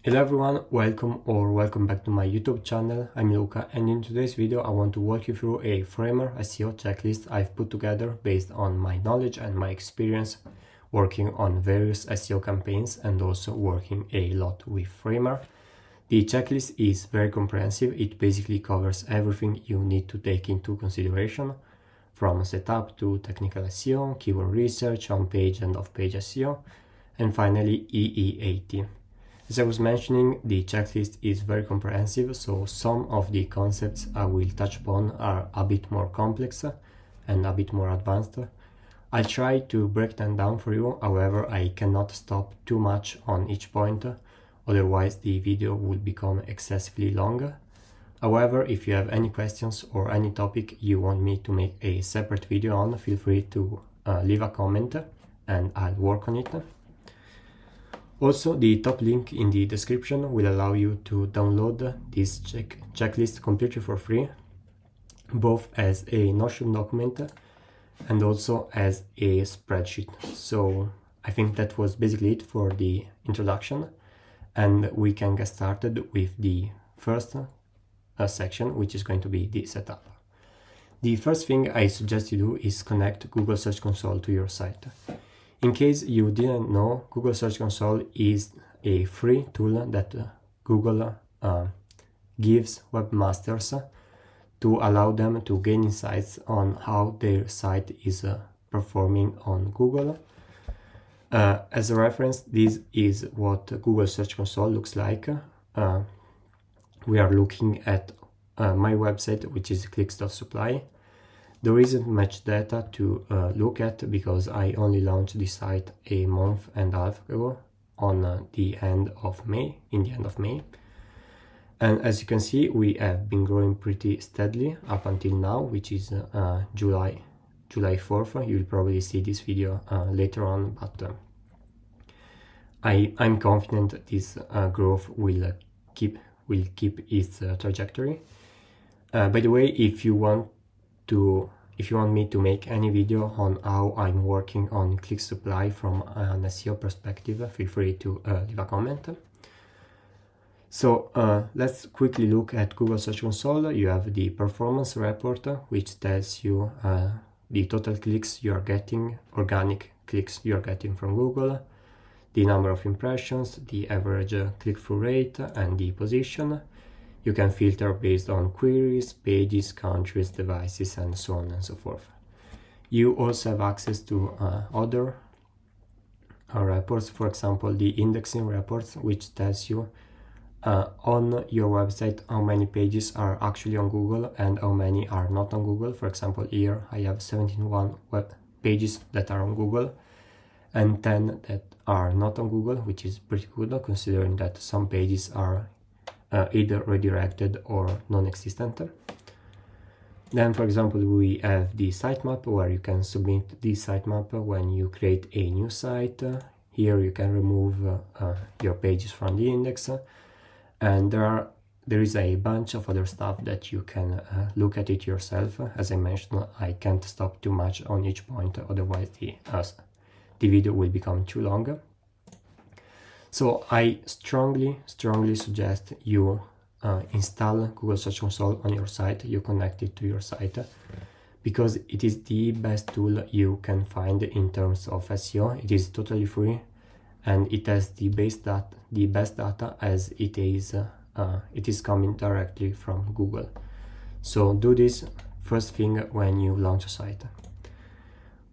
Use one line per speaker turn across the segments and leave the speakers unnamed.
Hello everyone, welcome back to my YouTube channel. I'm Luca, and in today's video I want to walk you through a Framer SEO checklist I've put together based on my knowledge and my experience working on various SEO campaigns and also working a lot with Framer. The checklist is very comprehensive. It basically covers everything you need to take into consideration, from setup to technical SEO, keyword research, on-page and off-page SEO, and finally EEAT. As I was mentioning, the checklist is very comprehensive, so some of the concepts I will touch upon are a bit more complex and a bit more advanced. I'll try to break them down for you, however I cannot stop too much on each point, otherwise the video will become excessively long. However, if you have any questions or any topic you want me to make a separate video on, feel free to leave a comment and I'll work on it. Also, the top link in the description will allow you to download this checklist completely for free, both as a Notion document and also as a spreadsheet. So I think that was basically it for the introduction, and we can get started with the first section, which is going to be the setup. The first thing I suggest you do is connect Google Search Console to your site. In case you didn't know, Google Search Console is a free tool that Google gives webmasters to allow them to gain insights on how their site is performing on Google. As a reference, this is what Google Search Console looks like. We are looking at my website, which is clicks.supply. There isn't much data to look at because I only launched the site a month and a half ago on the end of May, And as you can see, we have been growing pretty steadily up until now, which is July 4th. You'll probably see this video later on, but I'm confident this growth will keep its trajectory. By the way, if you want me to make any video on how I'm working on click supply from an SEO perspective, feel free to leave a comment. So let's quickly look at Google Search Console. You have the performance report, which tells you the total clicks you are getting, organic clicks you are getting from Google, the number of impressions, the average click-through rate, and the position. You can filter based on queries, pages, countries, devices, and so on and so forth. You also have access to other reports, for example, the indexing reports, which tells you on your website how many pages are actually on Google and how many are not on Google. For example, here I have 71 web pages that are on Google and 10 that are not on Google, which is pretty good considering that some pages are either redirected or non-existent. Then, for example, we have the sitemap, where you can submit the sitemap when you create a new site. Here you can remove your pages from the index, and there is a bunch of other stuff that you can look at it yourself. As I mentioned, I can't stop too much on each point, otherwise the video will become too long. So I strongly suggest you install Google Search Console on your site, you connect it to your site, because it is the best tool you can find in terms of SEO. It is totally free and it has the best data as it is coming directly from Google. So do this first thing when you launch a site.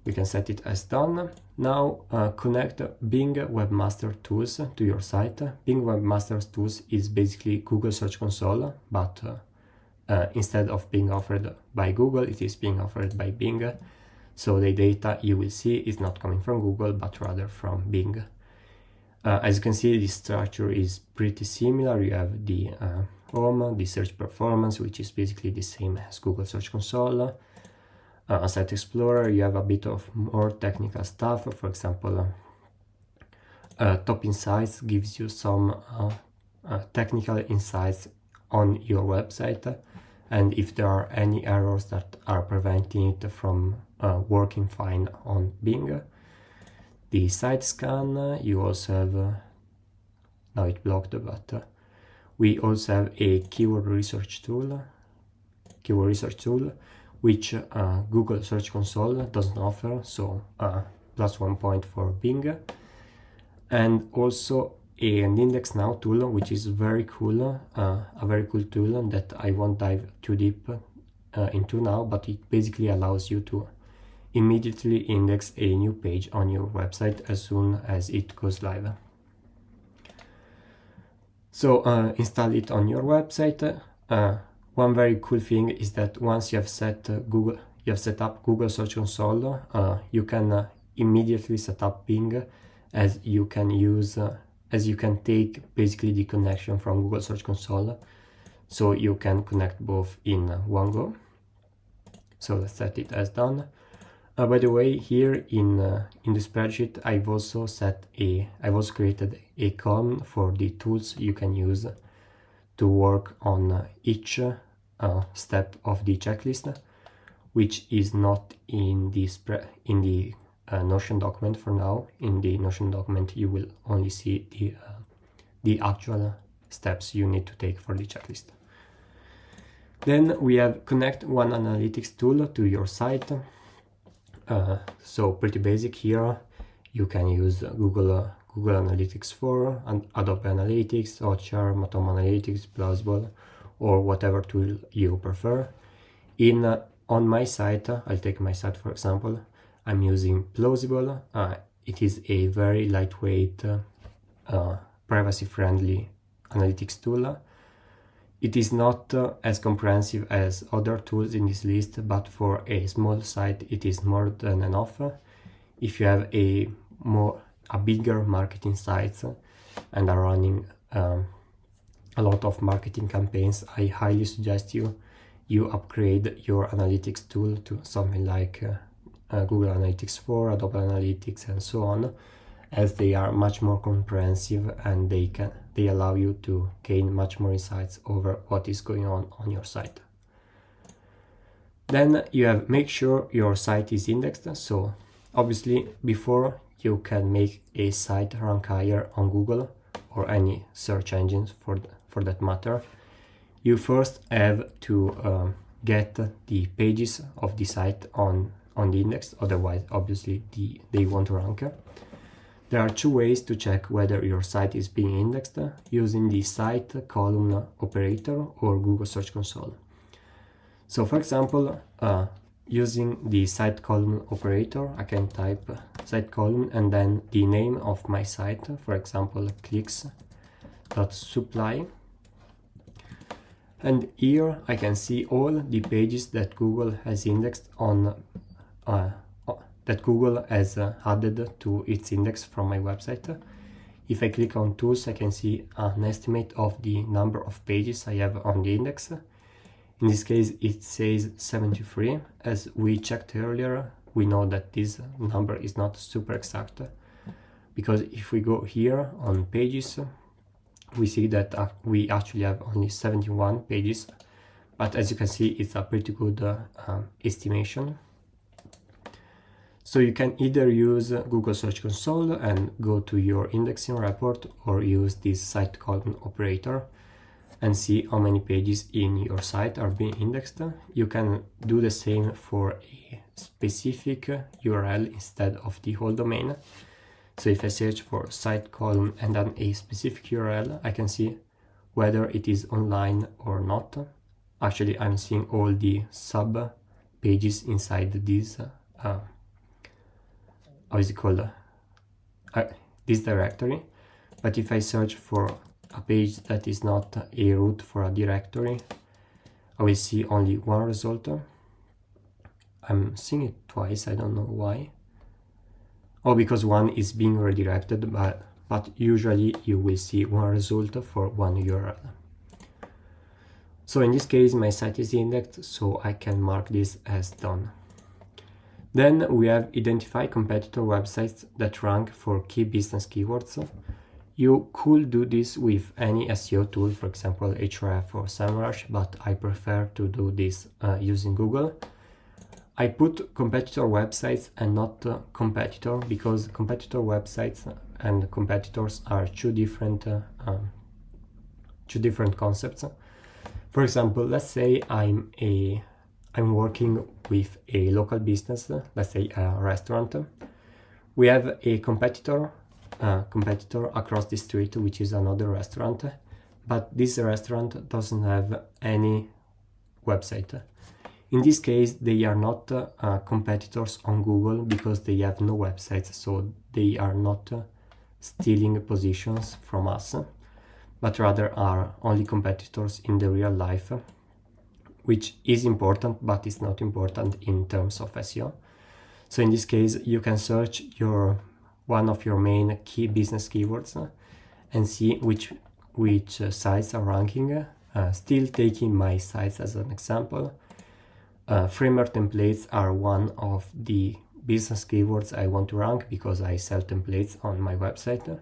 We can set it as done. Now connect Bing Webmaster Tools to your site. Bing Webmaster Tools is basically Google Search Console, but instead of being offered by Google, it is being offered by Bing. So the data you will see is not coming from Google, but rather from Bing. As you can see, the structure is pretty similar. You have the home, the search performance, which is basically the same as Google Search Console. Site Explorer, you have a bit of more technical stuff. For example, Top Insights gives you some technical insights on your website, and if there are any errors that are preventing it from working fine on Bing. The site scan, you also have now it blocked, but we also have a keyword research tool, which Google Search Console doesn't offer, so +1 point for Bing. And also an index now tool, which is very cool, a very cool tool that I won't dive too deep into now, but it basically allows you to immediately index a new page on your website as soon as it goes live. So install it on your website. One very cool thing is that once you have set up Google Search Console, you can immediately set up Bing, as you can take basically the connection from Google Search Console, so you can connect both in one go. So let's set it as done. By the way, here in the spreadsheet, I've also created a column for the tools you can use to work on each step of the checklist, which is not in the Notion document for now. In the Notion document, you will only see the actual steps you need to take for the checklist. Then we have connect one analytics tool to your site. So pretty basic here. You can use Google Analytics 4, and Adobe Analytics, Hotjar, Matom Analytics, Plausible, or whatever tool you prefer. On my site, I'll take my site for example, I'm using Plausible. It is a very lightweight, privacy-friendly analytics tool. It is not as comprehensive as other tools in this list, but for a small site it is more than enough. If you have a bigger marketing site and are running a lot of marketing campaigns, I highly suggest you upgrade your analytics tool to something like Google Analytics 4, Adobe Analytics, and so on, as they are much more comprehensive and they allow you to gain much more insights over what is going on your site. Then you have make sure your site is indexed. So obviously before you can make a site rank higher on Google or any search engines for that matter, you first have to get the pages of the site on the index, otherwise obviously they won't rank. There are two ways to check whether your site is being indexed, using the site column operator or Google Search Console. So for example, using the site column operator, I can type site column and then the name of my site, for example clicks.supply. And here I can see all the pages that Google has indexed that Google has added to its index from my website. If I click on tools, I can see an estimate of the number of pages I have on the index. In this case, it says 73. As we checked earlier, we know that this number is not super exact, because if we go here on pages, we see that we actually have only 71 pages, but as you can see, it's a pretty good estimation. So you can either use Google Search Console and go to your indexing report, or use this site column operator and see how many pages in your site are being indexed. You can do the same for a specific URL instead of the whole domain. So if I search for site column and then a specific URL, I can see whether it is online or not. Actually, I'm seeing all the sub pages inside this this directory. But if I search for a page that is not a root for a directory, I will see only one result. I'm seeing it twice, I don't know why. Oh, because one is being redirected, but usually you will see one result for one URL. So in this case, my site is indexed, so I can mark this as done. Then we have identify competitor websites that rank for key business keywords. You could do this with any SEO tool, for example Href or SEMrush, but I prefer to do this using Google. I put competitor websites and not competitor, because competitor websites and competitors are two different concepts. For example, let's say I'm working with a local business, let's say a restaurant. We have a competitor across the street, which is another restaurant, but this restaurant doesn't have any website. In this case, they are not competitors on Google because they have no websites, so they are not stealing positions from us, but rather are only competitors in the real life, which is important, but it's not important in terms of SEO. So in this case, you can search one of your main key business keywords and see which sites are ranking. Still taking my sites as an example, framer templates are one of the business keywords I want to rank because I sell templates on my website.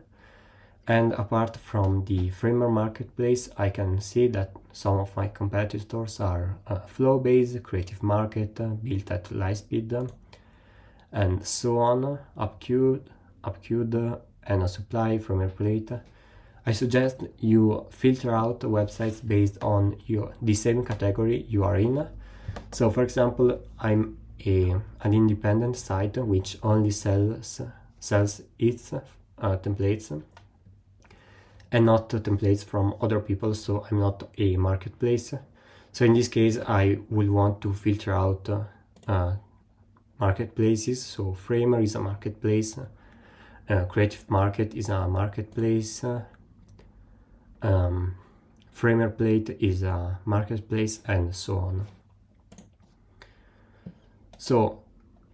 And apart from the framer marketplace, I can see that some of my competitors are Flowbase, Creative Market, Built at Lightspeed, and so on, Upqueued, and Supply, Framerplate. I suggest you filter out websites based on the same category you are in. So for example, I'm an independent site which only sells its templates and not templates from other people, so I'm not a marketplace. So in this case, I will want to filter out marketplaces. So Framer is a marketplace, Creative Market is a marketplace, Framerplate is a marketplace, and so on. So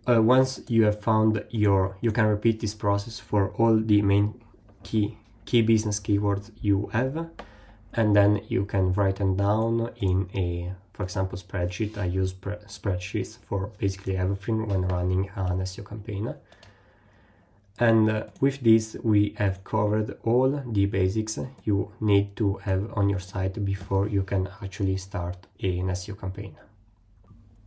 once you have found you can repeat this process for all the main key business keywords you have, and then you can write them down in a, for example, spreadsheet. I use spreadsheets for basically everything when running an SEO campaign. And with this, we have covered all the basics you need to have on your site before you can actually start an SEO campaign.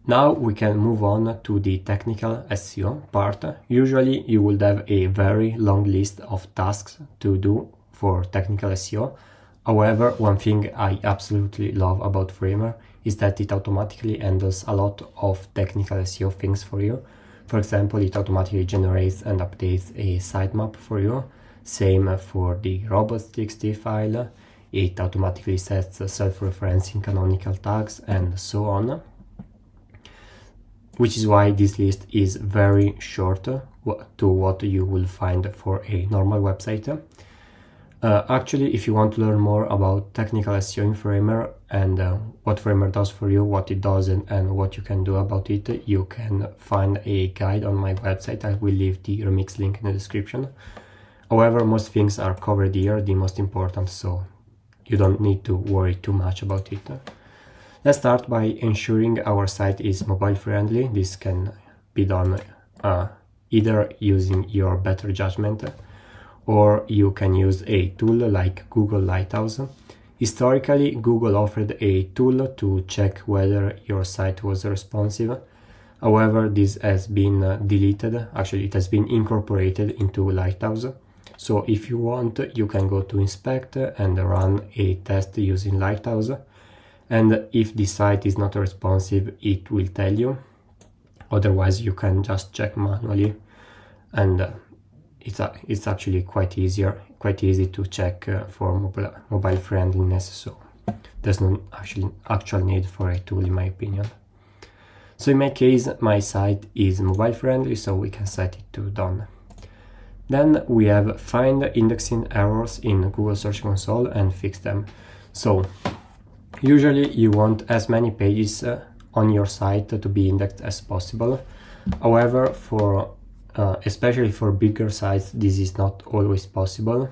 Now we can move on to the technical SEO part. Usually you would have a very long list of tasks to do for technical SEO. However, one thing I absolutely love about Framer is that it automatically handles a lot of technical SEO things for you. For example, it automatically generates and updates a sitemap for you. Same for the robots.txt file. It automatically sets self-referencing canonical tags and so on. Which is why this list is very short to what you will find for a normal website. Actually, if you want to learn more about technical SEO in Framer and what Framer does for you, what it doesn't, and what you can do about it, you can find a guide on my website. I will leave the remix link in the description. However, most things are covered here, the most important, so you don't need to worry too much about it. Let's start by ensuring our site is mobile friendly. This can be done either using your better judgment, or you can use a tool like Google Lighthouse. Historically, Google offered a tool to check whether your site was responsive. However, this has been deleted. Actually, it has been incorporated into Lighthouse. So if you want, you can go to inspect and run a test using Lighthouse. And if the site is not responsive, it will tell you. Otherwise, you can just check manually, and it's actually quite easy to check for mobile friendliness. So there's no actual need for a tool, in my opinion. So in my case, my site is mobile friendly, so we can set it to done. Then we have find indexing errors in Google Search Console and fix them. So usually you want as many pages on your site to be indexed as possible. However, especially for bigger sites, this is not always possible.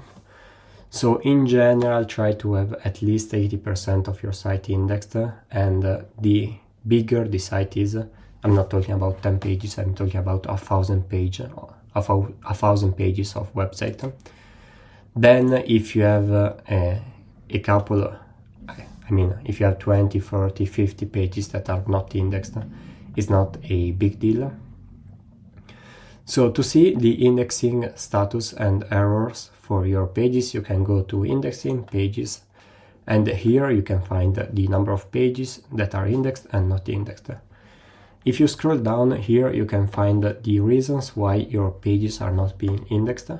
So in general, try to have at least 80% of your site indexed, and the bigger the site is, I'm not talking about 10 pages, I'm talking about 1,000 pages of website. Then if you have if you have 20, 40, 50 pages that are not indexed, it's not a big deal. So to see the indexing status and errors for your pages, you can go to indexing, pages, and here you can find the number of pages that are indexed and not indexed. If you scroll down here, you can find the reasons why your pages are not being indexed.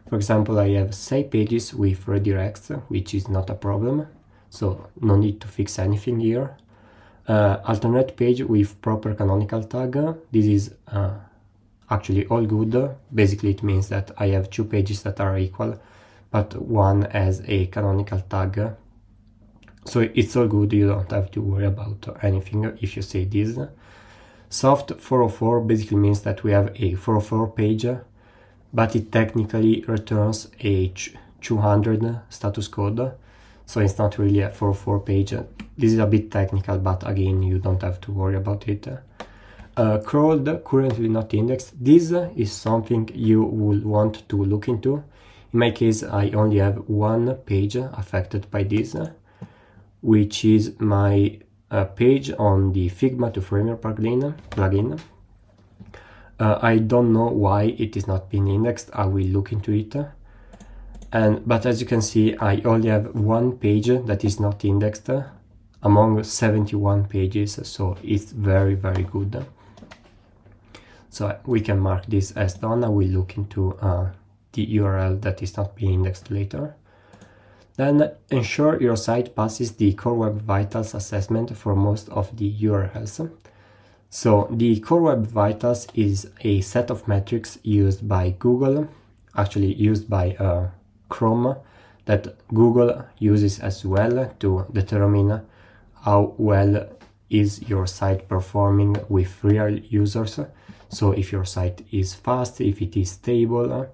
For example, I have save pages with redirects, which is not a problem, so no need to fix anything here. Alternate page with proper canonical tag. This is actually all good. Basically, it means that I have two pages that are equal, but one has a canonical tag. So it's all good, you don't have to worry about anything if you say this. Soft 404 basically means that we have a 404 page, but it technically returns a 200 status code. So it's not really a 404 page. This is a bit technical, but again, you don't have to worry about it. Crawled, currently not indexed. This is something you will want to look into. In my case, I only have one page affected by this, which is my page on the Figma to Framer plugin. I don't know why it is not being indexed. I will look into it. But as you can see, I only have one page that is not indexed among 71 pages, so it's very, very good. So we can mark this as done. I will look into the URL that is not being indexed later. Then ensure your site passes the Core Web Vitals assessment for most of the URLs. So the Core Web Vitals is a set of metrics used by Google, actually used by Chrome, that Google uses as well to determine how well is your site performing with real users. So if your site is fast, if it is stable,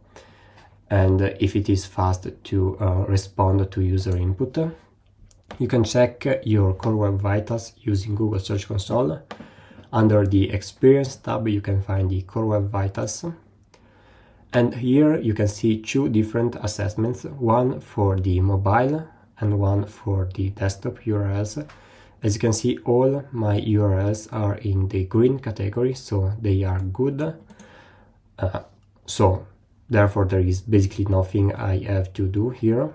and if it is fast to respond to user input. You can check your Core Web Vitals using Google Search Console. Under the Experience tab, you can find the Core Web Vitals. And here you can see two different assessments, one for the mobile and one for the desktop URLs. As you can see, all my URLs are in the green category, so they are good. So therefore, there is basically nothing I have to do here.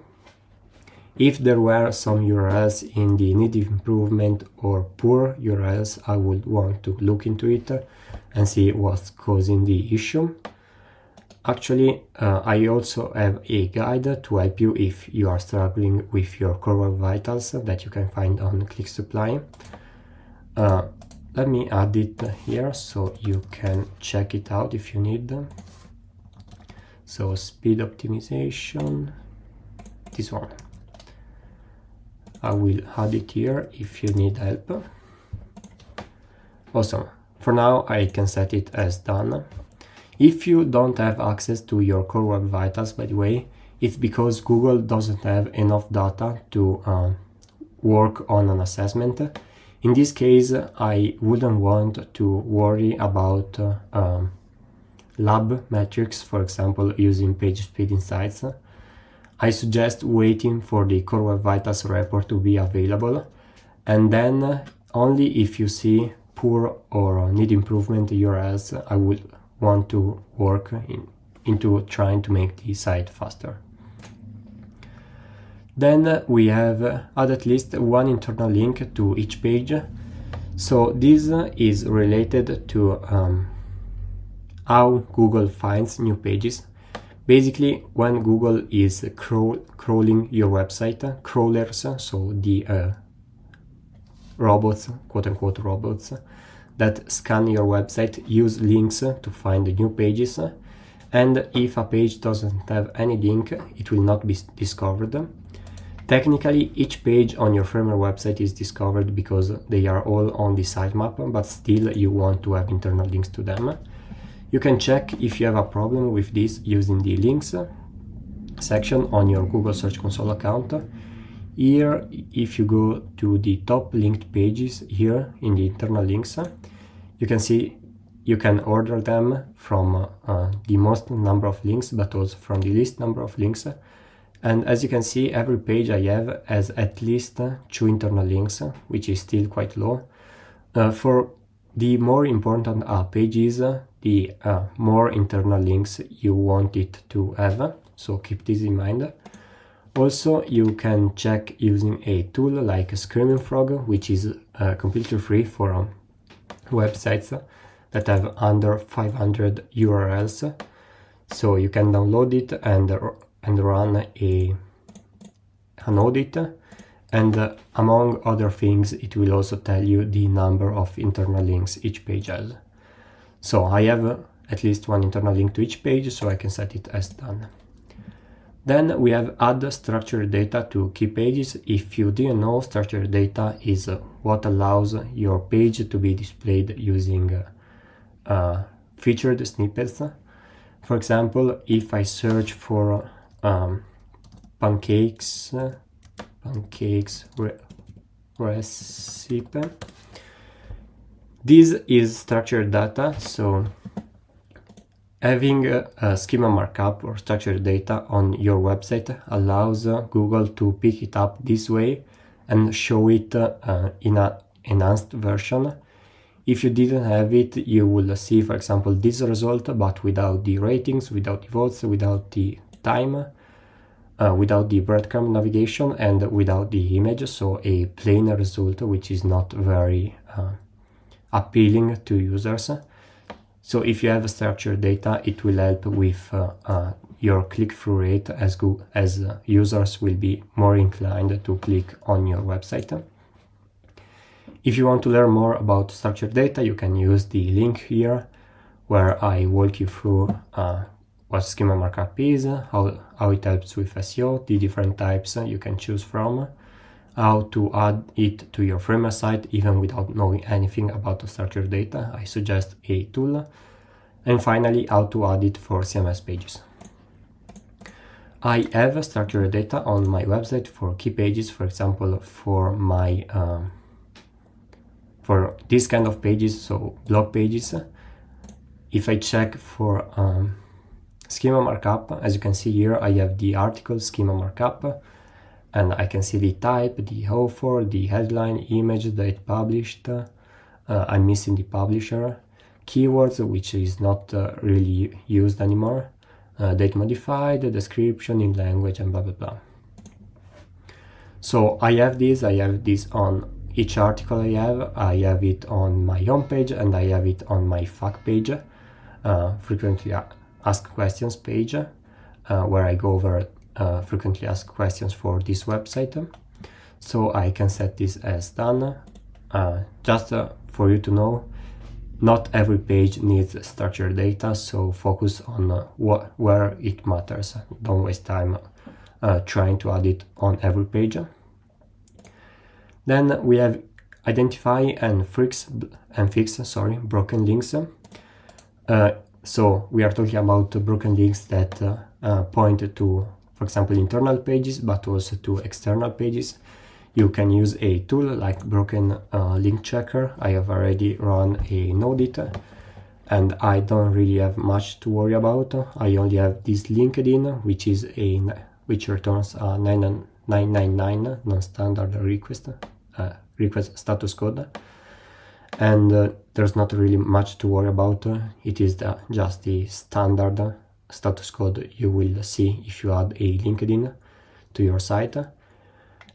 If there were some URLs in the need improvement or poor URLs, I would want to look into it and see what's causing the issue. Actually, I also have a guide to help you if you are struggling with your Core Web Vitals that you can find on ClickSupply. Let me add it here so you can check it out if you need. So speed optimization, this one. I will add it here if you need help. Awesome. For now, I can set it as done. If you don't have access to your Core Web Vitals, by the way, it's because Google doesn't have enough data to work on an assessment. In this case, I wouldn't want to worry about lab metrics, for example, using page speed insights. I suggest waiting for the Core Web Vitals report to be available, and then only if you see poor or need improvement URLs, I would want to work into trying to make the site faster. Then we have add at least one internal link to each page. So this is related to how Google finds new pages. Basically, when Google is crawling your website, crawlers, so the robots, quote-unquote robots, that scan your website use links to find new pages, and if a page doesn't have any link, it will not be discovered. Technically, each page on your Framer website is discovered because they are all on the sitemap, but still you want to have internal links to them. You can check if you have a problem with this using the links section on your Google Search Console account. Here, if you go to the top linked pages here in the internal links, you can see you can order them from the most number of links, but also from the least number of links. And as you can see, every page I have has at least 2 internal links, which is still quite low. For The more important a page is, the more internal links you want it to have, so keep this in mind. Also, you can check using a tool like Screaming Frog, which is completely free for websites that have under 500 URLs. So you can download it and run an audit, and among other things, it will also tell you the number of internal links each page has. So I have at least one internal link to each page, so I can set it as done. Then we have add structured data to key pages. If you didn't know, structured data is what allows your page to be displayed using featured snippets. For example, if I search for pancakes recipe, this is structured data, so having a schema markup or structured data on your website allows Google to pick it up this way and show it in an enhanced version. If you didn't have it, you will see, for example, this result, but without the ratings, without the votes, without the time, without the breadcrumb navigation, and without the image, so a plain result which is not very appealing to users. So if you have structured data, it will help with your click-through rate, as users will be more inclined to click on your website. If you want to learn more about structured data, you can use the link here, where I walk you through what schema markup is, how it helps with SEO, the different types you can choose from, how to add it to your Framer site even without knowing anything about structured data. I suggest a tool. And finally, how to add it for CMS pages. I have structured data on my website for key pages, for example, for my for this kind of pages, so blog pages. If I check for schema markup, as you can see here, I have the article schema markup, and I can see the type, the author, the headline, image, date published. I'm missing the publisher, keywords, which is not really used anymore, date modified, description in language, and blah blah blah. So I have this on each article I have it on my homepage, and I have it on my FAQ page, frequently asked questions page, where I go over frequently asked questions for this website. So I can set this as done. Just for you to know, not every page needs structured data, so focus on where it matters. Don't waste time trying to add it on every page. Then we have identify and fix broken links. So we are talking about broken links that point to, for example, internal pages, but also to external pages. You can use a tool like Broken Link Checker. I have already run an audit, and I don't really have much to worry about. I only have this LinkedIn, which returns a 999 non-standard request status code, and there's not really much to worry about. It is just the standard status code you will see if you add a LinkedIn to your site.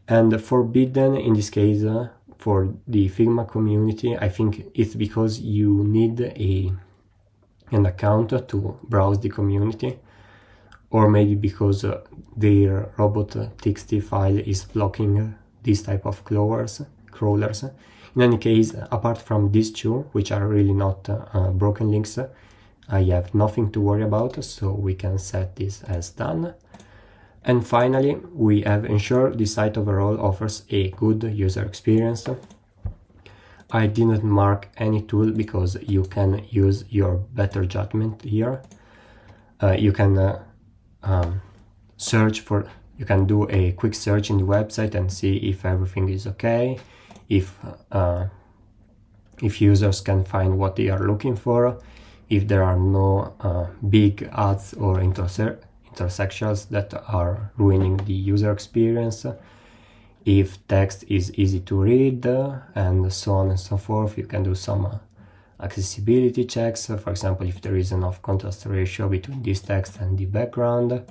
And forbidden in this case for the Figma community, I think it's because you need an account to browse the community, or maybe because their robot.txt file is blocking this type of crawlers. In any case, apart from these two, which are really not broken links, I have nothing to worry about, so we can set this as done. And finally, we have ensure the site overall offers a good user experience. I didn't mark any tool because you can use your better judgment here. You can you can do a quick search in the website and see if everything is okay, if users can find what they are looking for, if there are no big ads or intersections that are ruining the user experience, if text is easy to read, and so on and so forth. You can do some accessibility checks, for example, if there is enough contrast ratio between this text and the background.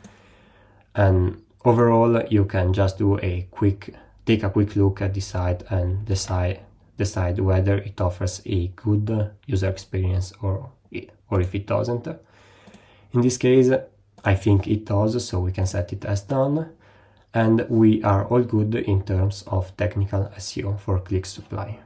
And overall, you can just take a quick look at the site and decide whether it offers a good user experience or if it doesn't. In this case, I think it does, so we can set it as done. And we are all good in terms of technical SEO for click supply.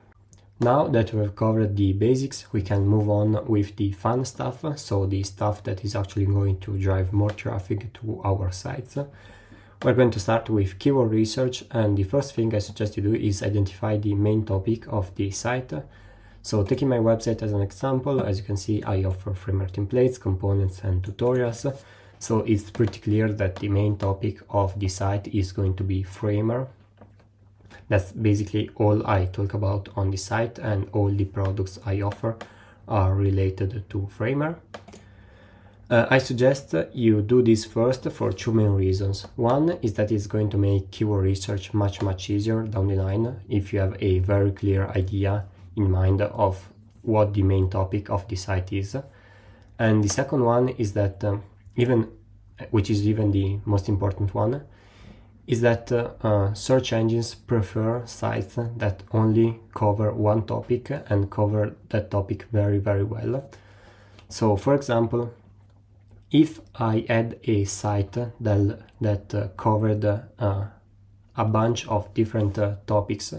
Now that we have covered the basics, we can move on with the fun stuff, so the stuff that is actually going to drive more traffic to our sites. We're going to start with keyword research, and the first thing I suggest you do is identify the main topic of the site. So taking my website as an example, as you can see, I offer framework templates, components and tutorials. So it's pretty clear that the main topic of the site is going to be Framer. That's basically all I talk about on the site, and all the products I offer are related to Framer. I suggest you do this first for two main reasons. One is that it's going to make keyword research much easier down the line if you have a very clear idea in mind of what the main topic of the site is. And the second one is that, which is even the most important one, is that search engines prefer sites that only cover one topic and cover that topic very well. So for example, if I had a site that covered a bunch of different topics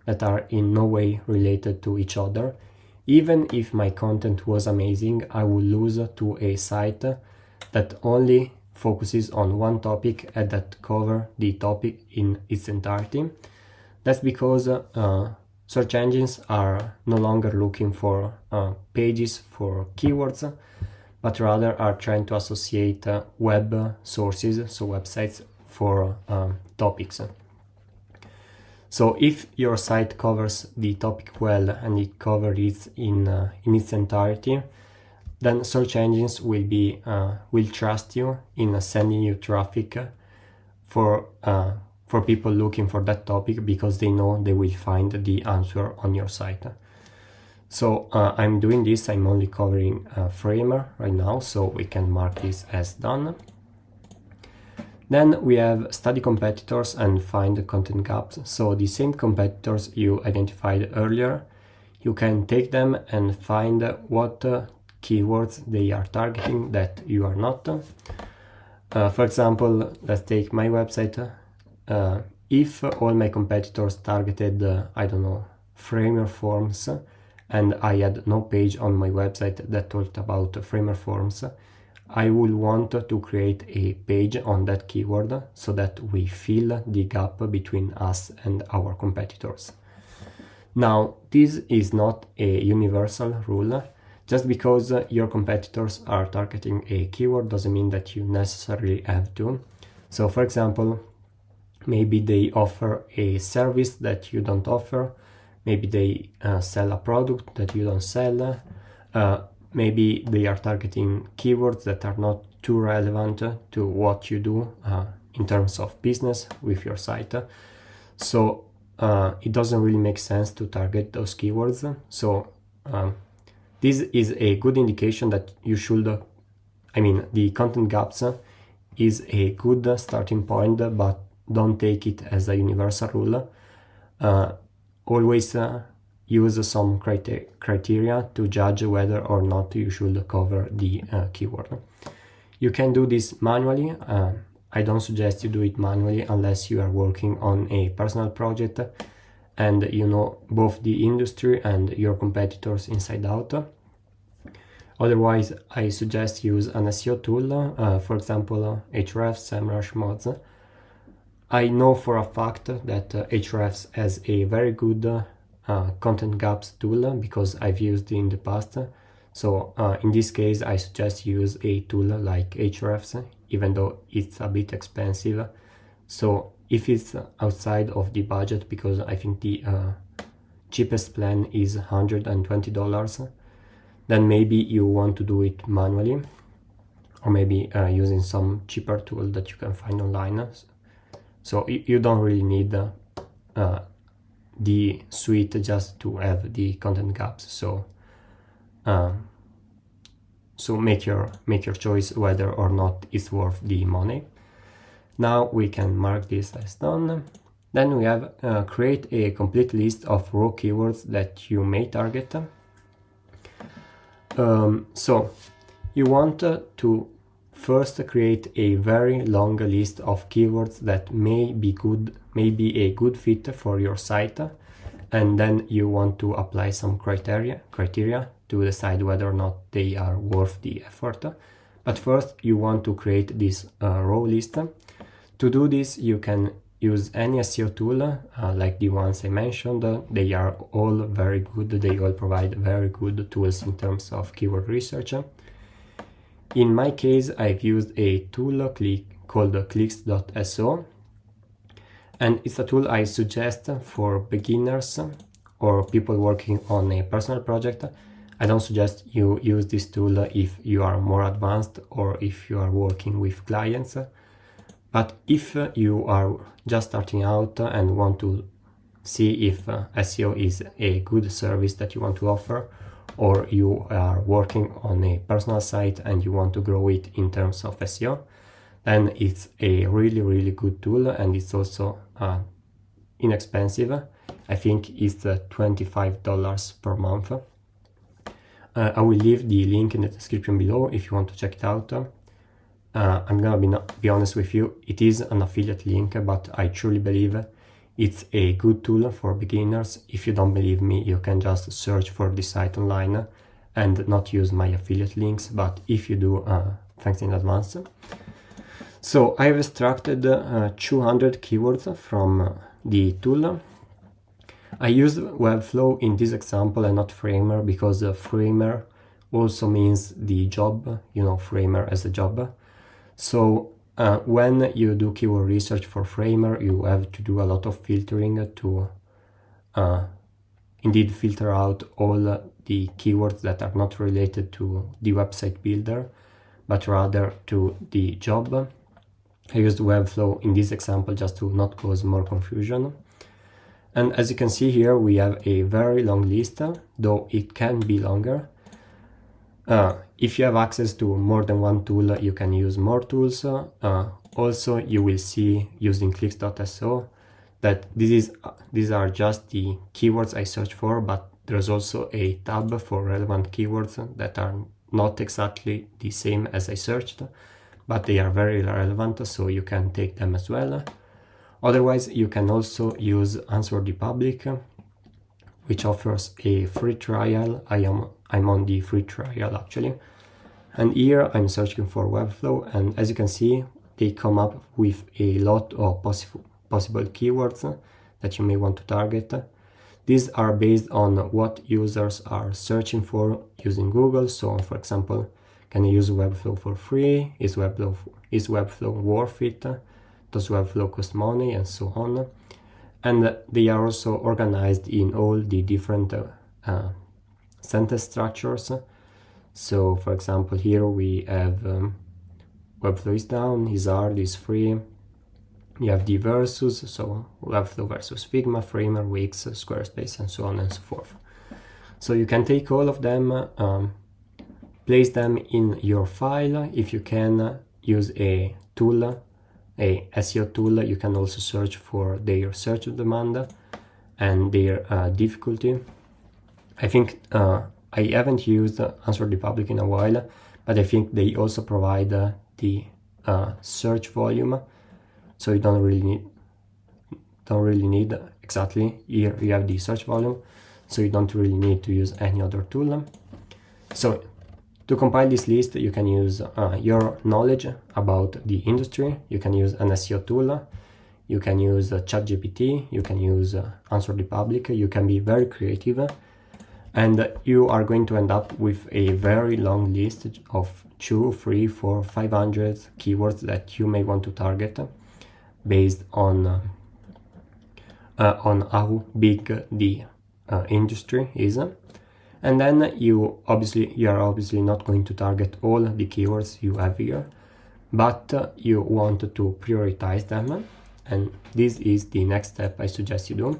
that are in no way related to each other, even if my content was amazing, I would lose to a site that only focuses on one topic and that cover the topic in its entirety. That's because search engines are no longer looking for pages for keywords, but rather are trying to associate web sources, so websites, for topics. So if your site covers the topic well and it covers it in its entirety, then search engines will trust you in sending you traffic for people looking for that topic, because they know they will find the answer on your site. So I'm doing this, I'm only covering Framer right now, so we can mark this as done. Then we have study competitors and find content gaps. So the same competitors you identified earlier, you can take them and find what keywords they are targeting that you are not. For example, let's take my website. If all my competitors targeted, I don't know, Framer forms, and I had no page on my website that talked about Framer forms, I will want to create a page on that keyword so that we fill the gap between us and our competitors. Now, this is not a universal rule. Just because your competitors are targeting a keyword doesn't mean that you necessarily have to. So for example, maybe they offer a service that you don't offer. Maybe they sell a product that you don't sell. Maybe they are targeting keywords that are not too relevant to what you do in terms of business with your site. So it doesn't really make sense to target those keywords. So this is a good indication that you should, the content gaps is a good starting point, but don't take it as a universal rule. Always use some criteria to judge whether or not you should cover the keyword. You can do this manually. I don't suggest you do it manually unless you are working on a personal project and you know both the industry and your competitors inside out. Otherwise, I suggest use an SEO tool, for example, Ahrefs, SEMrush, Moz. I know for a fact that Ahrefs has a very good content gaps tool because I've used it in the past. So in this case, I suggest use a tool like Ahrefs, even though it's a bit expensive. So if it's outside of the budget, because I think the cheapest plan is $120, then maybe you want to do it manually, or maybe using some cheaper tool that you can find online. So you don't really need the suite just to have the content gaps. So so make your choice whether or not it's worth the money. Now we can mark this as done. Then we have create a complete list of raw keywords that you may target. So you want to first create a very long list of keywords that may be a good fit for your site, and then you want to apply some criteria to decide whether or not they are worth the effort. But first you want to create this raw list. To do this, you can use any SEO tool like the ones I mentioned. They are all very good. They all provide very good tools in terms of keyword research. In my case, I've used a tool called clicks.so, and it's a tool I suggest for beginners or people working on a personal project. I don't suggest you use this tool if you are more advanced or if you are working with clients. But if you are just starting out and want to see if SEO is a good service that you want to offer, or you are working on a personal site and you want to grow it in terms of SEO, then it's a really good tool, and it's also inexpensive. I think it's $25 per month. I will leave the link in the description below if you want to check it out. I'm gonna be honest with you, it is an affiliate link, but I truly believe it's a good tool for beginners. If you don't believe me, you can just search for the site online and not use my affiliate links, but if you do, thanks in advance. So I've extracted 200 keywords from the tool. I used Webflow in this example and not Framer, because Framer also means the job, you know, Framer as a job. So when you do keyword research for Framer, you have to do a lot of filtering to indeed filter out all the keywords that are not related to the website builder, but rather to the job. I used Webflow in this example just to not cause more confusion. And as you can see here, we have a very long list, though it can be longer. If you have access to more than one tool, you can use more tools. Also, you will see using clicks.so that these are just the keywords I search for, but there's also a tab for relevant keywords that are not exactly the same as I searched, but they are very relevant, so you can take them as well. Otherwise, you can also use Answer the Public, which offers a free trial. I'm on the free trial actually. And here I'm searching for Webflow, and as you can see, they come up with a lot of possible keywords that you may want to target. These are based on what users are searching for using Google. So for example, can you use Webflow for free? Is Webflow worth it? Does Webflow cost money? And so on. And they are also organized in all the different sentence structures. So for example, here we have Webflow is down, is hard, is free. You have the versus, so Webflow versus Figma, Framer, Wix, Squarespace, and so on and so forth. So you can take all of them, place them in your file. If you can use a tool, a SEO tool, you can also search for their search demand and their difficulty. I think I haven't used Answer the Public in a while, but I think they also provide the search volume, so you don't really need exactly. Here you have the search volume, so you don't really need to use any other tool. So to compile this list, you can use your knowledge about the industry. You can use an SEO tool. You can use ChatGPT. You can use Answer the Public. You can be very creative, and you are going to end up with a very long list of 200, 300, 400, 500 keywords that you may want to target based on how big the industry is. And then you are obviously not going to target all the keywords you have here, but you want to prioritize them, and this is the next step I suggest you do.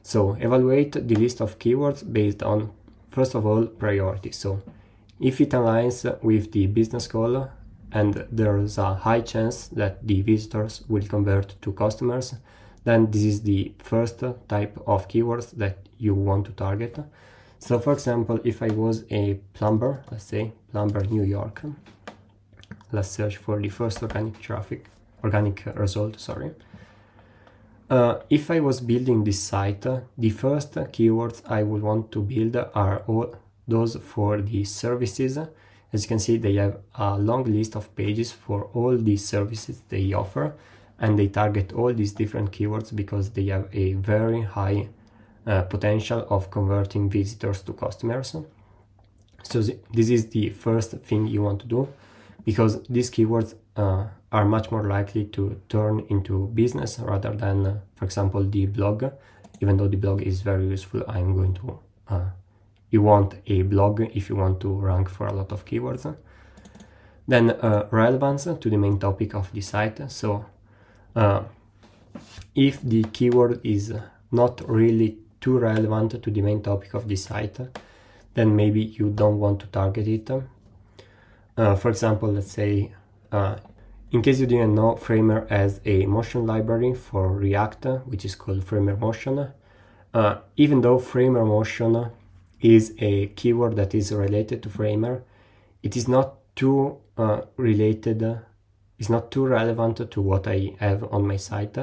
So evaluate the list of keywords based on first of all, priority. So if it aligns with the business goal and there's a high chance that the visitors will convert to customers, then this is the first type of keywords that you want to target. So for example, if I was a plumber, let's say plumber New York, let's search for the first organic result, sorry. If I was building this site, the first keywords I would want to build are all those for the services. As you can see, they have a long list of pages for all the services they offer, and they target all these different keywords because they have a very high potential of converting visitors to customers. So this is the first thing you want to do, because these keywords are much more likely to turn into business rather than, for example, the blog. Even though the blog is very useful, I'm going to you want a blog if you want to rank for a lot of keywords. Then relevance to the main topic of the site. So if the keyword is not really too relevant to the main topic of the site, then maybe you don't want to target it. For example, let's say, in case you didn't know, Framer has a motion library for React, which is called Framer Motion. Even though Framer Motion is a keyword that is related to Framer, it is not too it's not too relevant to what I have on my site,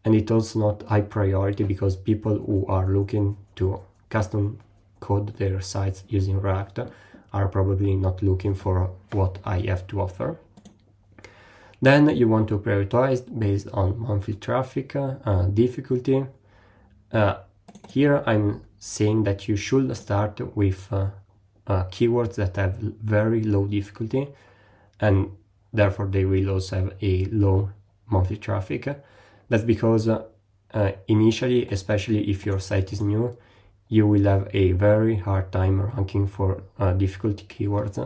and it's also not high priority because people who are looking to custom code their sites using React are probably not looking for what I have to offer. Then you want to prioritize based on monthly traffic, difficulty. Here I'm saying that you should start with keywords that have very low difficulty, and therefore they will also have a low monthly traffic. That's because initially, especially if your site is new, you will have a very hard time ranking for difficult keywords.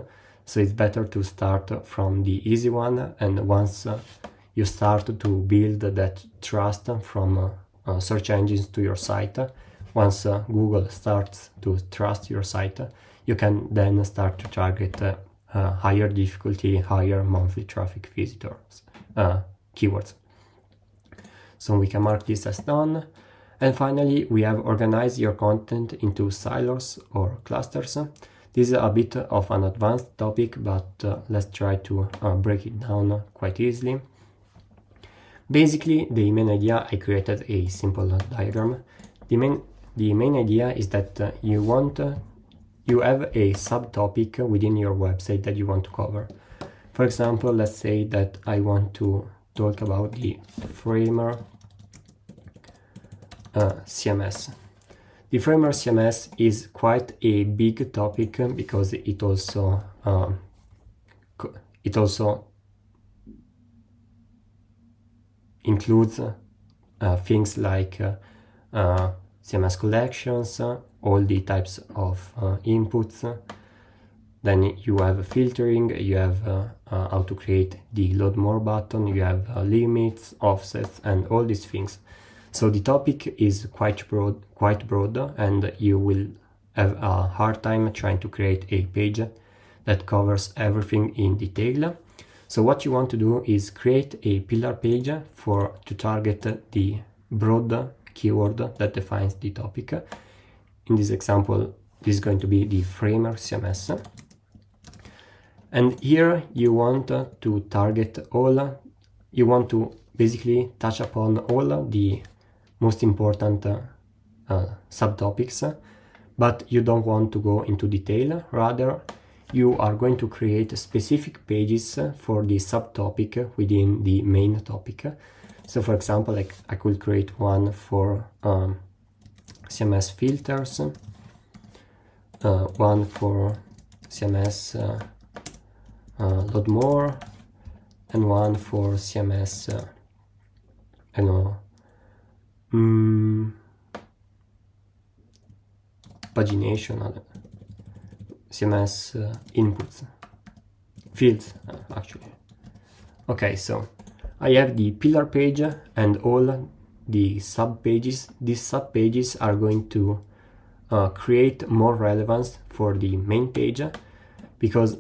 So it's better to start from the easy one, and once you start to build that trust from search engines to your site, once Google starts to trust your site, you can then start to target higher difficulty, higher monthly traffic visitors keywords. So we can mark this as done. And finally, we have organized your content into silos or clusters. This is a bit of an advanced topic, but let's try to break it down quite easily. Basically, the main idea, I created a simple diagram. The main idea is that you have a subtopic within your website that you want to cover. For example, let's say that I want to talk about the Framer CMS. The Framer CMS is quite a big topic because it also includes things like CMS collections, all the types of inputs. Then you have filtering, you have how to create the load more button, you have limits, offsets, and all these things. So the topic is quite broad, and you will have a hard time trying to create a page that covers everything in detail. So what you want to do is create a pillar page to target the broad keyword that defines the topic. In this example, this is going to be the Framer CMS. And here you want to target you want to basically touch upon all the most important subtopics, but you don't want to go into detail. Rather, you are going to create specific pages for the subtopic within the main topic. So for example, I could create one for CMS filters, one for CMS load more, and one for CMS pagination, CMS inputs, fields actually. Okay, so I have the pillar page and all the sub pages. These sub pages are going to create more relevance for the main page, because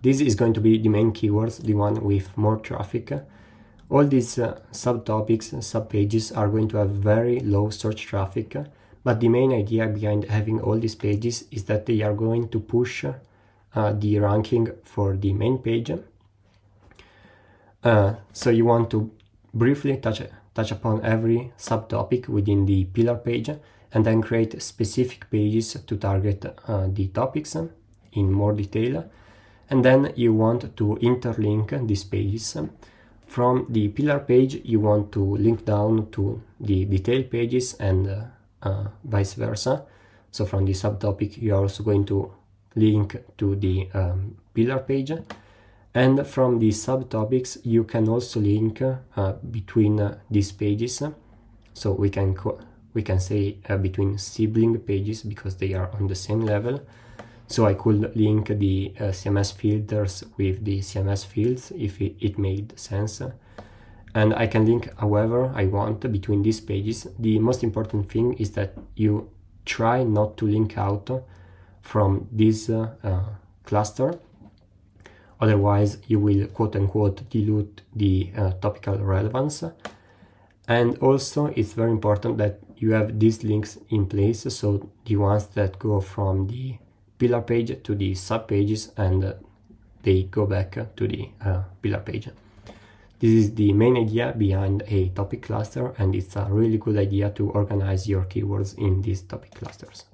this is going to be the main keywords, the one with more traffic. All these subtopics, subpages are going to have very low search traffic, but the main idea behind having all these pages is that they are going to push the ranking for the main page. So you want to briefly touch upon every subtopic within the pillar page, and then create specific pages to target the topics in more detail. And then you want to interlink these pages. From the pillar page, you want to link down to the detail pages and vice versa. So from the subtopic, you are also going to link to the pillar page. And from the subtopics, you can also link between these pages. So we can say between sibling pages, because they are on the same level. So I could link the CMS filters with the CMS fields if it made sense. And I can link however I want between these pages. The most important thing is that you try not to link out from this cluster. Otherwise, you will quote-unquote dilute the topical relevance. And also, it's very important that you have these links in place, so the ones that go from the pillar page to the subpages, and they go back to the pillar page. This is the main idea behind a topic cluster, and it's a really good idea to organize your keywords in these topic clusters.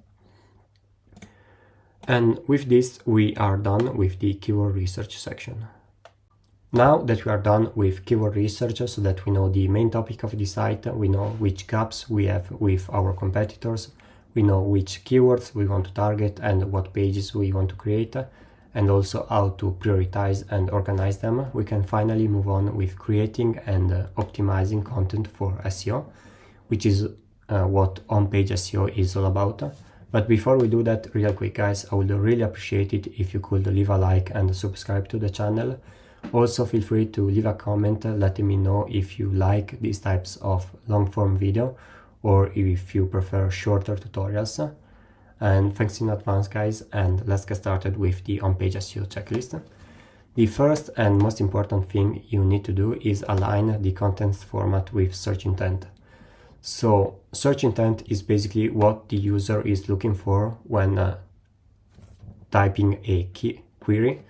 And with this, we are done with the keyword research section. Now that we are done with keyword research, so that we know the main topic of the site, we know which gaps we have with our competitors, we know which keywords we want to target and what pages we want to create, and also how to prioritize and organize them, we can finally move on with creating and optimizing content for SEO, which is what on-page SEO is all about. But before we do that, real quick guys, I would really appreciate it if you could leave a like and subscribe to the channel. Also feel free to leave a comment letting me know if you like these types of long form video or if you prefer shorter tutorials. And thanks in advance guys, and let's get started with the on-page SEO checklist. The first and most important thing you need to do is align the content's format with search intent. So search intent is basically what the user is looking for when typing a query.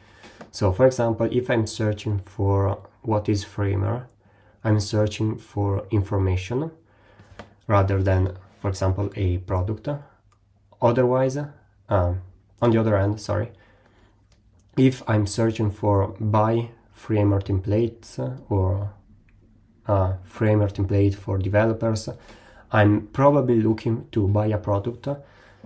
So for example, if I'm searching for what is Framer, I'm searching for information rather than, for example, a product. Otherwise, on the other hand, if I'm searching for buy Framer templates or Framer template for developers, I'm probably looking to buy a product.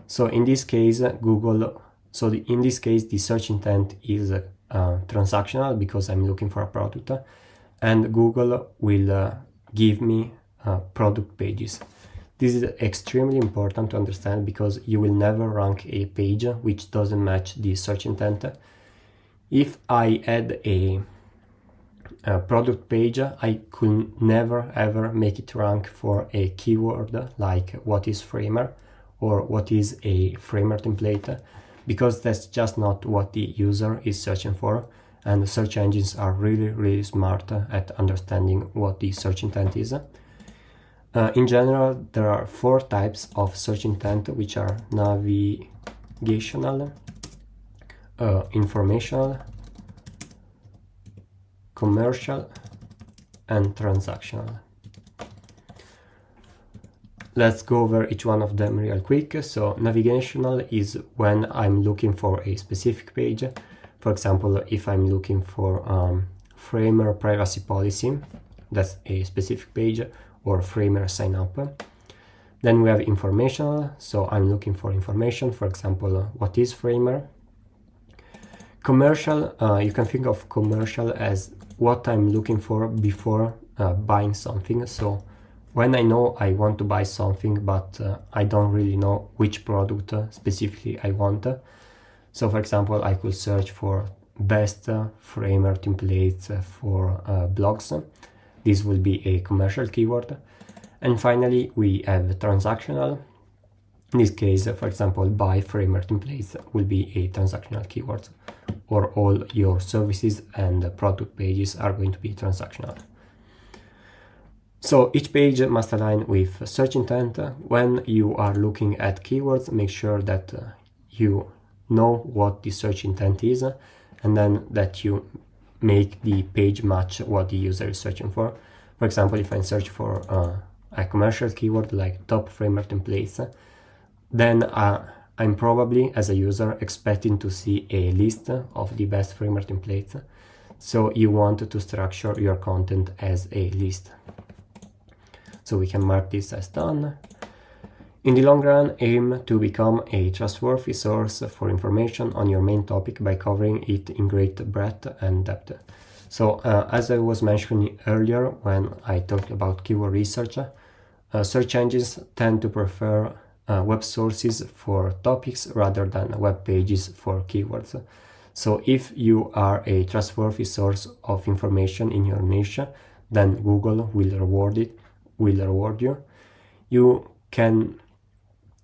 So in this case, in this case, the search intent is transactional because I'm looking for a product, and Google will give me product pages. This is extremely important to understand because you will never rank a page which doesn't match the search intent. If I add a product page, I could never ever make it rank for a keyword like what is Framer or what is a Framer template, because that's just not what the user is searching for, and search engines are really smart at understanding what the search intent is. In general, there are 4 types of search intent, which are navigational, informational, commercial, and transactional. Let's go over each one of them real quick. So navigational is when I'm looking for a specific page. For example, if I'm looking for Framer privacy policy, that's a specific page, or Framer sign up. Then we have informational, so I'm looking for information, for example, what is Framer. Commercial, you can think of commercial as what I'm looking for before buying something. So when I know I want to buy something, but I don't really know which product specifically I want. So for example, I could search for best Framer templates for blogs. This will be a commercial keyword. And finally, we have transactional. In this case, for example, buy framework templates will be a transactional keyword, or all your services and product pages are going to be transactional. So each page must align with search intent. When you are looking at keywords, make sure that you know what the search intent is, and then that you make the page match what the user is searching for. For example, if I search for a commercial keyword like top framework templates, then I'm probably, as a user, expecting to see a list of the best framework templates. So you want to structure your content as a list. So we can mark this as done. In the long run, aim to become a trustworthy source for information on your main topic by covering it in great breadth and depth. So as I was mentioning earlier when I talked about keyword research, search engines tend to prefer web sources for topics rather than web pages for keywords. So if you are a trustworthy source of information in your niche, then Google will reward you.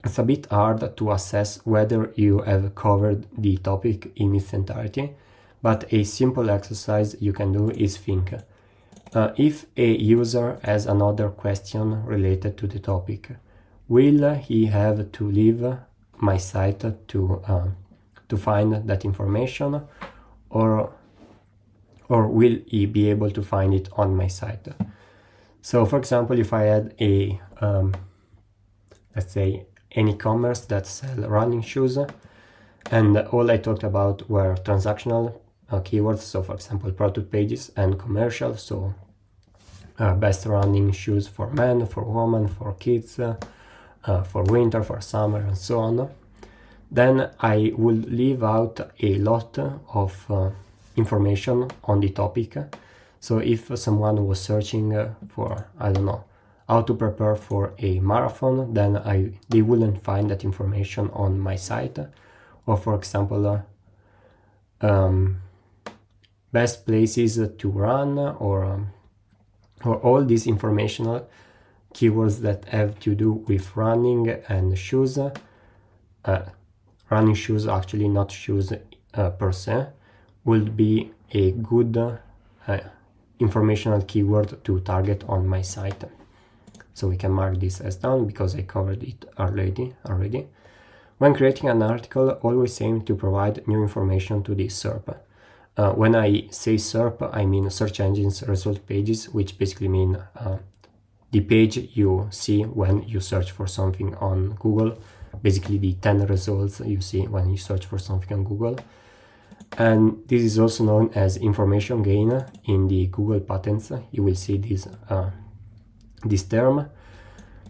It's a bit hard to assess whether you have covered the topic in its entirety, but a simple exercise you can do is think, if a user has another question related to the topic, will he have to leave my site to find that information, or will he be able to find it on my site? So for example, if I had a let's say an e-commerce that sell running shoes, and all I talked about were transactional keywords, so for example product pages, and commercial, so best running shoes for men, for women, for kids, for winter, for summer, and so on, then I would leave out a lot of information on the topic. So if someone was searching for, I don't know, how to prepare for a marathon, then they wouldn't find that information on my site. Or for example, best places to run, or all these informational keywords that have to do with running and shoes. Running shoes, actually, not shoes per se, will be a good informational keyword to target on my site. So we can mark this as done because I covered it already. When creating an article, always aim to provide new information to the SERP. When I say SERP, I mean search engines result pages, which basically mean the page you see when you search for something on Google, basically the 10 results you see when you search for something on Google. And this is also known as information gain in the Google patents. You will see this term.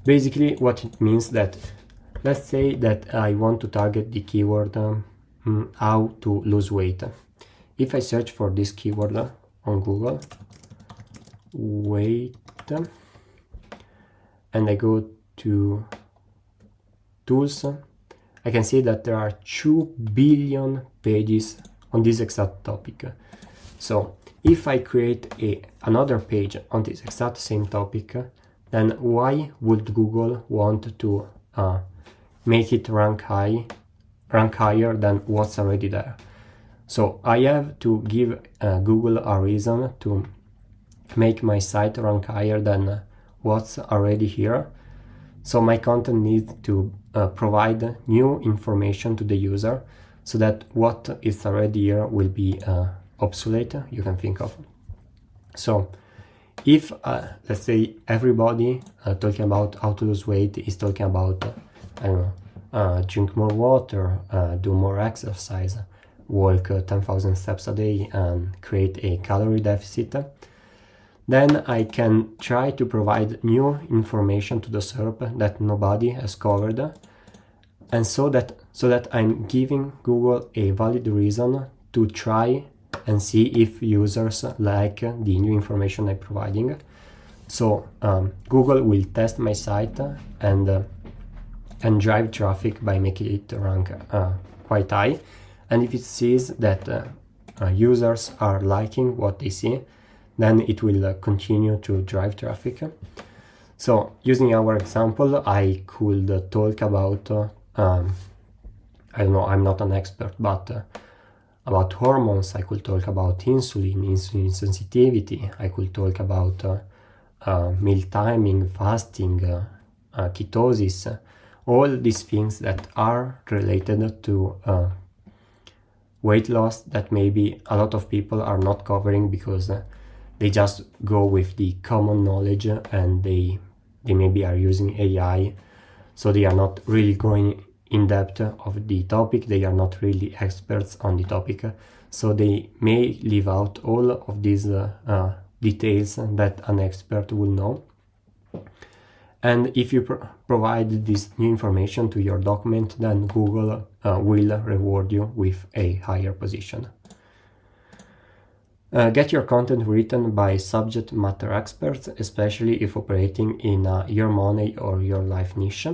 Basically what it means that, let's say that I want to target the keyword how to lose weight. If I search for this keyword on Google, weight, and I go to tools, I can see that there are 2 billion pages on this exact topic. So if I create another page on this exact same topic, then why would Google want to make it rank higher than what's already there? So I have to give Google a reason to make my site rank higher than what's already here. So my content needs to provide new information to the user, so that what is already here will be obsolete, you can think of. So if, let's say, everybody talking about how to lose weight is talking about, I don't know, drink more water, do more exercise, walk 10,000 steps a day, and create a calorie deficit, then I can try to provide new information to the SERP that nobody has covered, and so that I'm giving Google a valid reason to try and see if users like the new information I'm providing. So Google will test my site and drive traffic by making it rank quite high. And if it sees that users are liking what they see, then it will continue to drive traffic. So using our example, I could talk about, I don't know, I'm not an expert, but about hormones. I could talk about insulin sensitivity. I could talk about meal timing, fasting, ketosis, all these things that are related to weight loss that maybe a lot of people are not covering because they just go with the common knowledge and they maybe are using AI, so they are not really going in depth of the topic, they are not really experts on the topic, so they may leave out all of these details that an expert will know. And if you provide this new information to your document, then Google will reward you with a higher position. Get your content written by subject matter experts, especially if operating in your money or your life niche.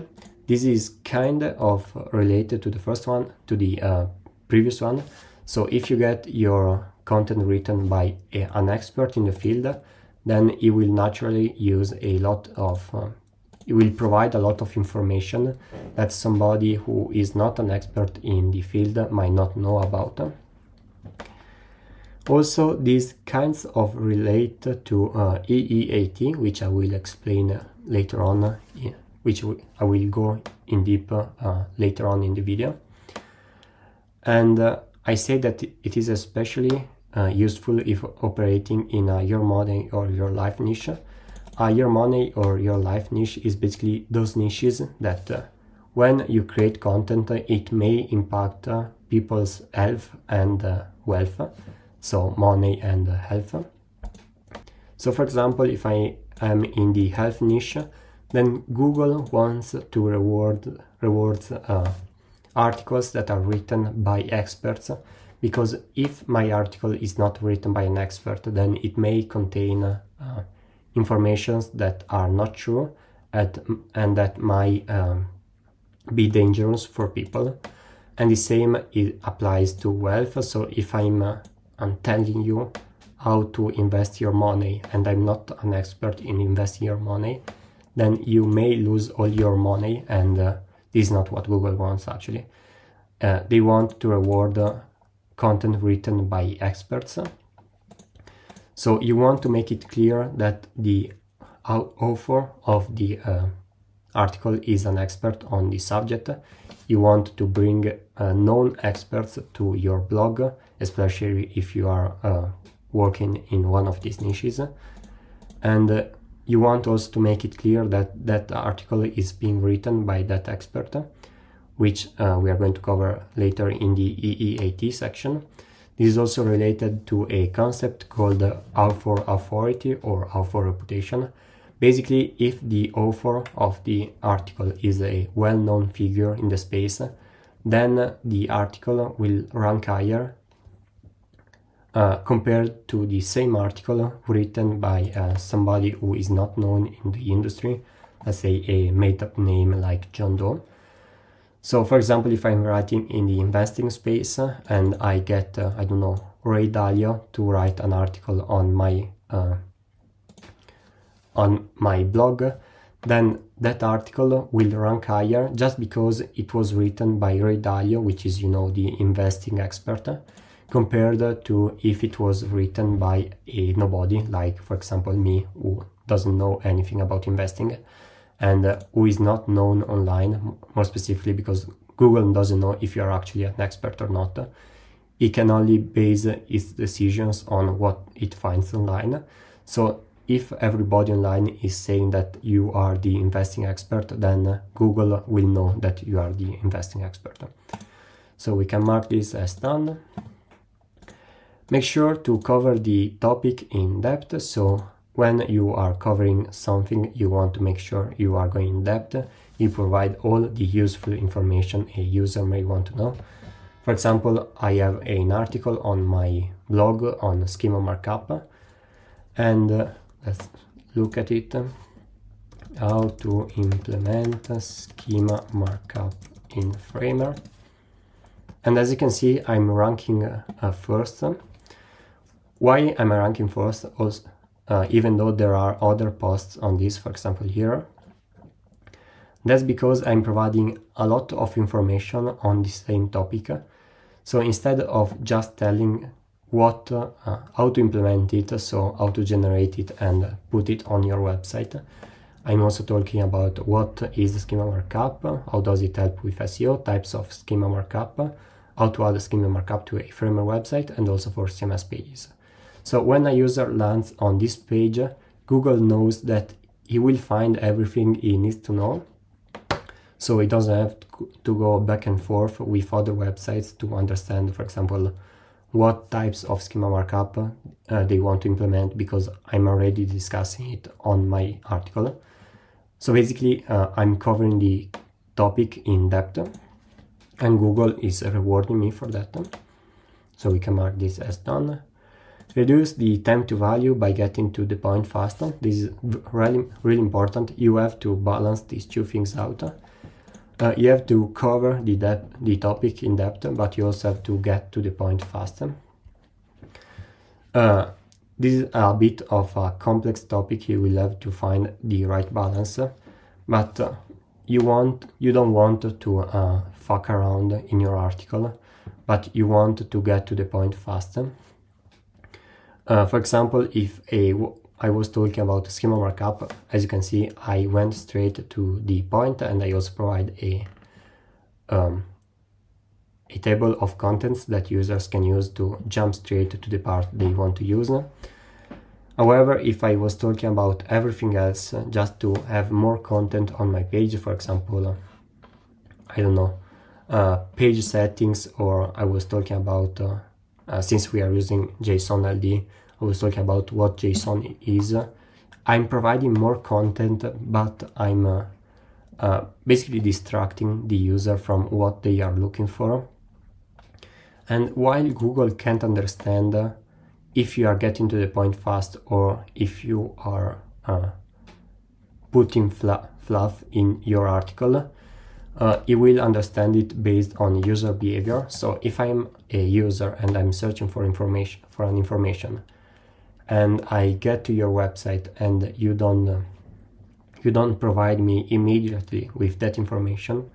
This is kind of related to the first one, to the previous one. So if you get your content written by an expert in the field, then it will naturally use a lot of it will provide a lot of information that somebody who is not an expert in the field might not know about. Also, these kinds of relate to EEAT, which I will explain later on, which I will go in deep later on in the video. And I say that it is especially useful if operating in your money or your life niche. Your money or your life niche is basically those niches that when you create content, it may impact people's health and wealth, so money and health. So for example, if I am in the health niche, then Google wants to rewards articles that are written by experts, because if my article is not written by an expert, then it may contain informations that are not true and that might be dangerous for people. And the same applies to wealth. So if I'm telling you how to invest your money and I'm not an expert in investing your money, then you may lose all your money, and this is not what Google wants actually. They want to reward content written by experts. So you want to make it clear that the author of the article is an expert on the subject. You want to bring known experts to your blog, especially if you are working in one of these niches. And you want also to make it clear that that article is being written by that expert, which we are going to cover later in the EEAT section. This is also related to a concept called author authority or author reputation. Basically, if the author of the article is a well-known figure in the space, then the article will rank higher compared to the same article written by somebody who is not known in the industry, let's say a made-up name like John Doe. So for example, if I'm writing in the investing space and I get, I don't know, Ray Dalio to write an article on my blog, then that article will rank higher just because it was written by Ray Dalio, which is, you know, the investing expert, compared to if it was written by a nobody, like for example me, who doesn't know anything about investing and who is not known online, more specifically because Google doesn't know if you're actually an expert or not. It can only base its decisions on what it finds online. So if everybody online is saying that you are the investing expert, then Google will know that you are the investing expert. So we can mark this as done. Make sure to cover the topic in depth. So when you are covering something, you want to make sure you are going in depth. You provide all the useful information a user may want to know. For example, I have an article on my blog on schema markup, and let's look at it. How to implement schema markup in Framer. And as you can see, I'm ranking first. Why am I ranking first? even though there are other posts on this, for example here. That's because I'm providing a lot of information on the same topic. So instead of just telling how to implement it, so how to generate it and put it on your website, I'm also talking about what is schema markup, how does it help with SEO, types of schema markup, how to add a schema markup to a Framer website, and also for CMS pages. So when a user lands on this page, Google knows that he will find everything he needs to know. So he doesn't have to go back and forth with other websites to understand, for example, what types of schema markup they want to implement, because I'm already discussing it on my article. So basically, I'm covering the topic in depth, and Google is rewarding me for that. So we can mark this as done. Reduce the time to value by getting to the point faster. This is really important. You have to balance these two things out. You have to cover the topic in depth, but you also have to get to the point faster. This is a bit of a complex topic. You will have to find the right balance, but you don't want to fuck around in your article, but you want to get to the point faster. For example, if I was talking about schema markup, as you can see, I went straight to the point, and I also provide a table of contents that users can use to jump straight to the part they want to use. However, if I was talking about everything else, just to have more content on my page, for example, I don't know, page settings, or I was talking about, since we are using JSON LD, I was talking about what JSON is. I'm providing more content, but I'm basically distracting the user from what they are looking for. And while Google can't understand if you are getting to the point fast or if you are putting fluff in your article, it will understand it based on user behavior. So if I'm a user and I'm searching for information, and I get to your website and you don't provide me immediately with that information,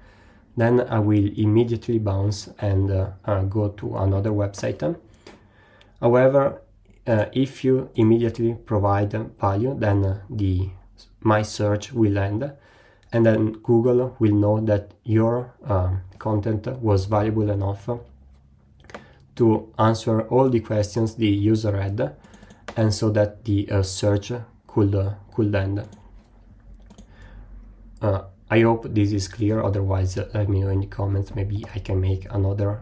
then I will immediately bounce and go to another website. However, if you immediately provide value, then my search will end, and then Google will know that your content was valuable enough to answer all the questions the user had, and so that the search could end. I hope this is clear. Otherwise, let me know in the comments. Maybe I can make another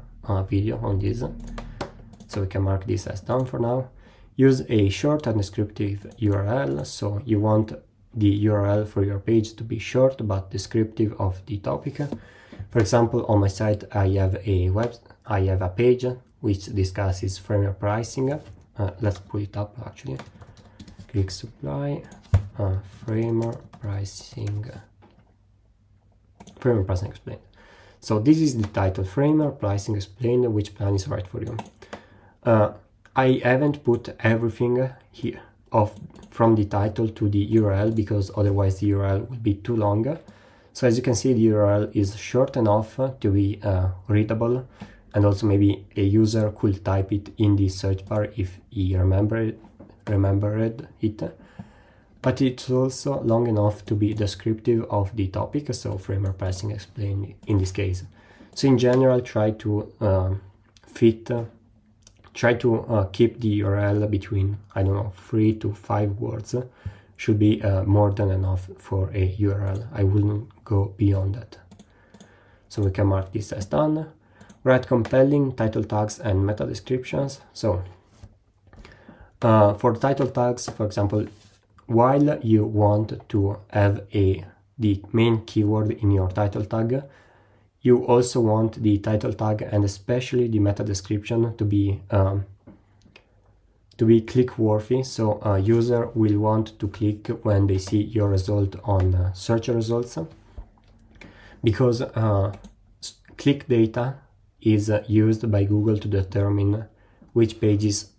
video on this. So we can mark this as done for now. Use a short and descriptive URL. So you want the URL for your page to be short but descriptive of the topic. For example, on my site I have a page which discusses Framer pricing. Let's pull it up actually. Click supply, Framer pricing explained. So this is the title, Framer pricing explained, which plan is right for you. I haven't put everything here from the title to the URL, because otherwise the URL will be too long. So as you can see, the URL is short enough to be readable, and also maybe a user could type it in the search bar if he remembered it. But it's also long enough to be descriptive of the topic, so Framer pricing explained in this case. So in general, try to keep the URL between, I don't know, 3 to 5 words. Should be more than enough for a URL. I wouldn't go beyond that. So we can mark this as done. Write compelling title tags and meta descriptions. So for title tags, for example, while you want to have the main keyword in your title tag, you also want the title tag and especially the meta description to be click worthy. So a user will want to click when they see your result on search results, because click data is used by Google to determine which pages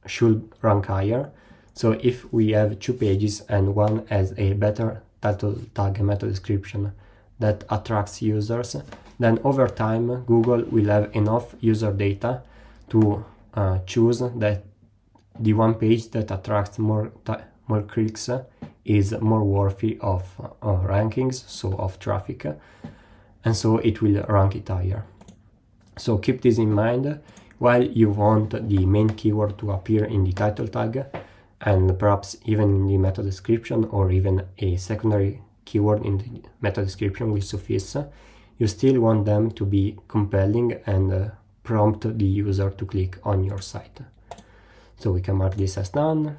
should rank higher. So if we have 2 pages and one has a better title tag and meta description that attracts users, then over time Google will have enough user data to choose that the one page that attracts more clicks is more worthy of rankings, so of traffic, and so it will rank it higher. So keep this in mind while you want the main keyword to appear in the title tag and perhaps even in the meta description, or even a secondary keyword in the meta description will suffice. You still want them to be compelling and prompt the user to click on your site. So we can mark this as done.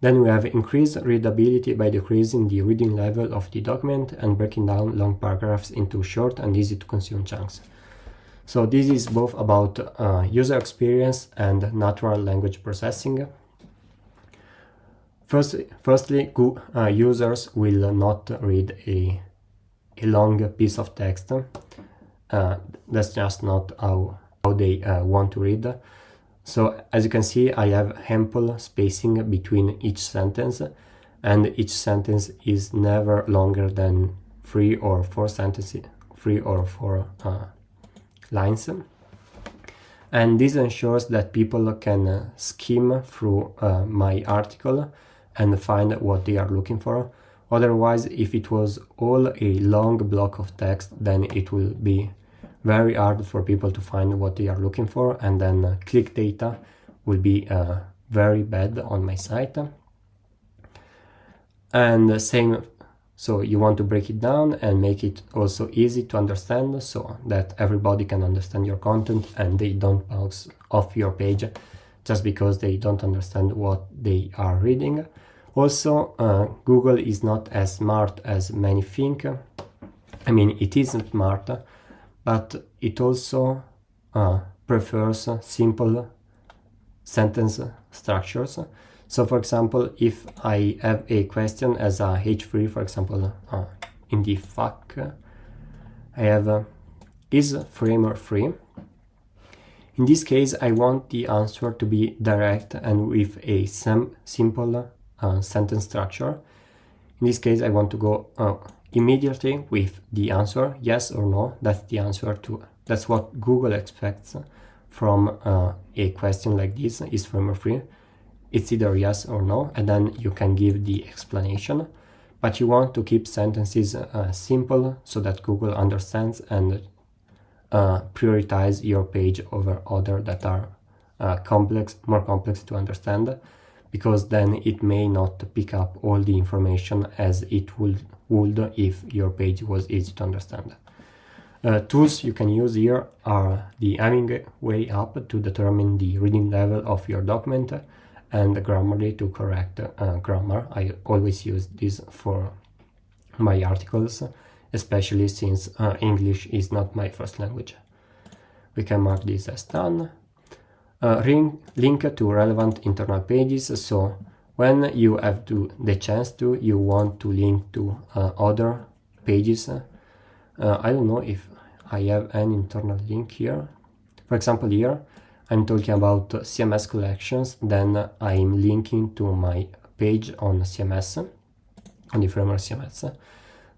Then we have increased readability by decreasing the reading level of the document and breaking down long paragraphs into short and easy to consume chunks. So this is both about user experience and natural language processing. Firstly, users will not read a long piece of text. That's just not how they want to read. So as you can see, I have ample spacing between each sentence, and each sentence is never longer than 3 or 4 lines. And this ensures that people can skim through my article and find what they are looking for. Otherwise, if it was all a long block of text, then it will be very hard for people to find what they are looking for, and then click data will be very bad on my site. And the same, so you want to break it down and make it also easy to understand, so that everybody can understand your content and they don't bounce off your page just because they don't understand what they are reading. Also, Google is not as smart as many think. I mean, it isn't smart, but it also prefers simple sentence structures. So for example, if I have a question as a H3, for example, in the FAQ, I have is framer free? In this case, I want the answer to be direct and with a simple sentence structure. In this case, I want to go immediately with the answer, yes or no. That's the answer to, that's what Google expects from a question like this, is framer free. It's either yes or no, and then you can give the explanation. But you want to keep sentences simple so that Google understands and prioritize your page over other that are more complex to understand, because then it may not pick up all the information as it would if your page was easy to understand. Tools you can use here are the Hemingway app to determine the reading level of your document, and Grammarly to correct grammar. I always use this for my articles, especially since English is not my first language. We can mark this as done. Link to relevant internal pages. So when you have the chance to, you want to link to other pages. I don't know if I have an internal link here. For example, here I'm talking about CMS collections, then I'm linking to my page on CMS, on the framework CMS.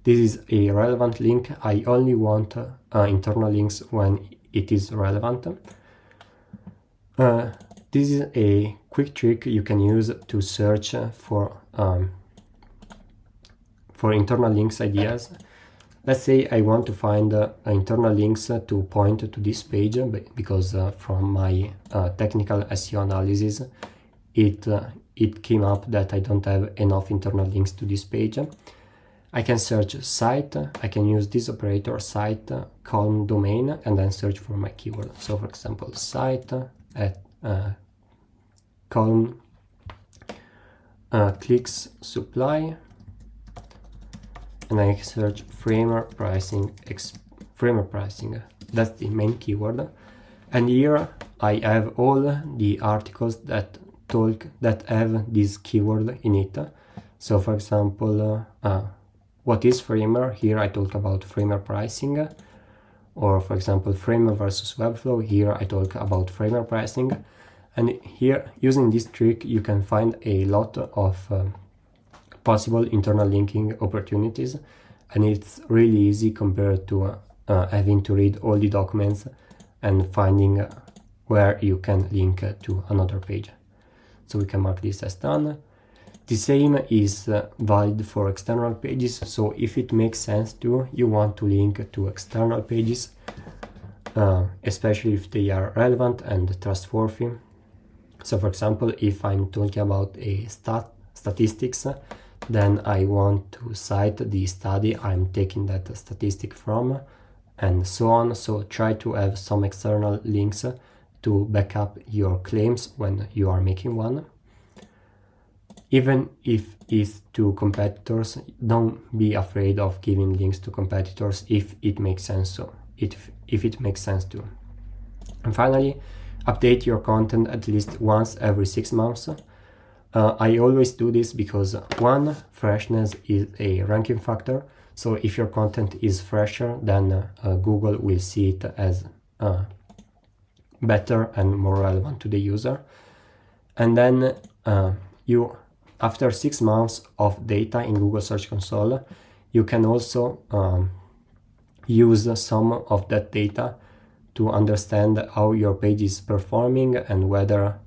This is a relevant link. I only want internal links when it is relevant. This is a quick trick you can use to search for internal links ideas. Let's say I want to find internal links to point to this page, because from my technical SEO analysis, it came up that I don't have enough internal links to this page. I can search site, I can use this operator, site, column, domain, and then search for my keyword. So for example, site at column clicks supply, and I search framer pricing. That's the main keyword. And here I have all the articles that have this keyword in it. So for example, what is framer? Here I talk about framer pricing. Or for example, framer versus webflow. Here I talk about framer pricing. And here, using this trick, you can find a lot of possible internal linking opportunities, and it's really easy compared to having to read all the documents and finding where you can link to another page. So we can mark this as done. The same is valid for external pages. So if it makes sense to, you want to link to external pages, especially if they are relevant and trustworthy. So for example, if I'm talking about a statistics, then I want to cite the study I'm taking that statistic from, and so on. So try to have some external links to back up your claims when you are making one. Even if it's to competitors, don't be afraid of giving links to competitors if it makes sense. So if it makes sense to. And finally, update your content at least once every 6 months. I always do this because one, freshness is a ranking factor. So if your content is fresher, then Google will see it as better and more relevant to the user. And then after 6 months of data in Google Search Console, you can also use some of that data to understand how your page is performing and whether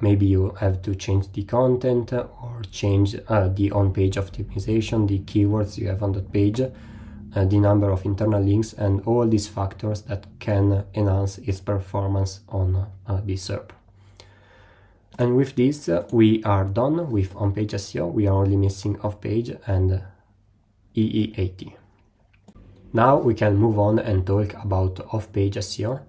maybe you have to change the content or change the on-page optimization, the keywords you have on that page, the number of internal links, and all these factors that can enhance its performance on the SERP. And with this, we are done with on-page SEO. We are only missing off-page and EEAT. Now we can move on and talk about off-page SEO.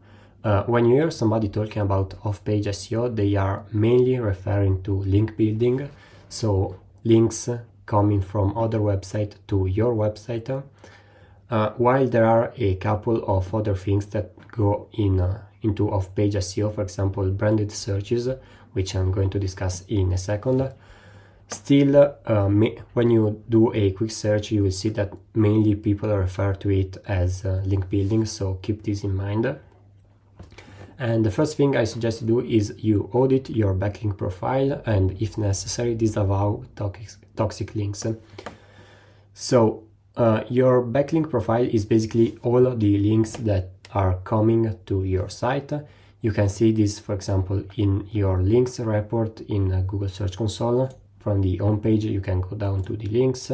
When you hear somebody talking about off-page SEO, they are mainly referring to link building, so links coming from other websites to your website, while there are a couple of other things that go into off-page SEO, for example, branded searches, which I'm going to discuss in a second. Still, when you do a quick search, you will see that mainly people refer to it as link building, so keep this in mind. And the first thing I suggest you do is you audit your backlink profile and, if necessary, disavow toxic links. So your backlink profile is basically all of the links that are coming to your site. You can see this, for example, in your links report in Google Search Console. From the home page, you can go down to the links,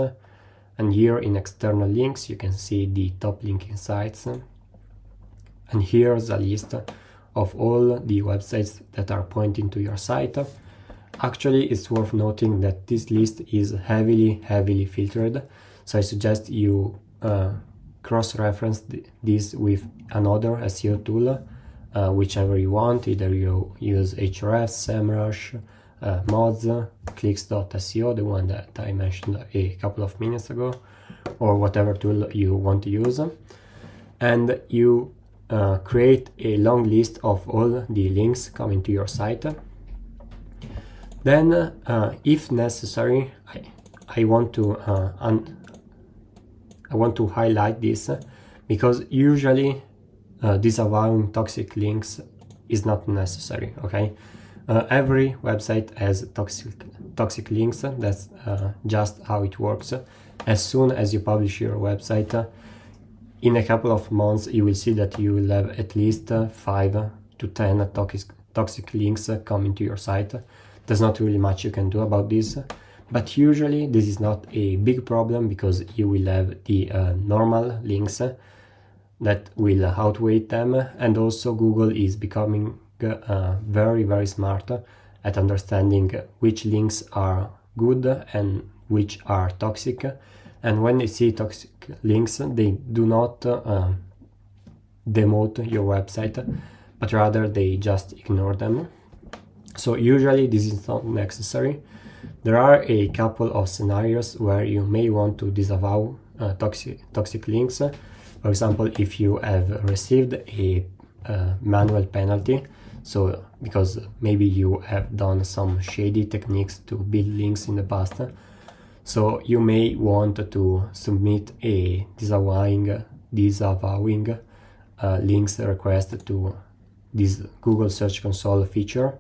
and here in external links, you can see the top linking sites. And here's a list of all the websites that are pointing to your site. Actually, it's worth noting that this list is heavily filtered, so I suggest you cross-reference this with another SEO tool, whichever you want. Either you use Ahrefs, SEMrush, Moz, clicks.seo, the one that I mentioned a couple of minutes ago, or whatever tool you want to use, and you create a long list of all the links coming to your site. Then, if necessary, I want to highlight this because usually disavowing toxic links is not necessary. Okay, every website has toxic links. That's just how it works. As soon as you publish your website, in a couple of months, you will see that you will have at least 5 to 10 toxic links coming to your site. There's not really much you can do about this, but usually this is not a big problem because you will have the normal links that will outweigh them, and also Google is becoming very smart at understanding which links are good and which are toxic. And when they see toxic links, they do not demote your website, but rather they just ignore them. So usually this is not necessary. There are a couple of scenarios where you may want to disavow toxic links. For example, if you have received a manual penalty, so because maybe you have done some shady techniques to build links in the past, so you may want to submit a disavowing links request to this Google Search Console feature.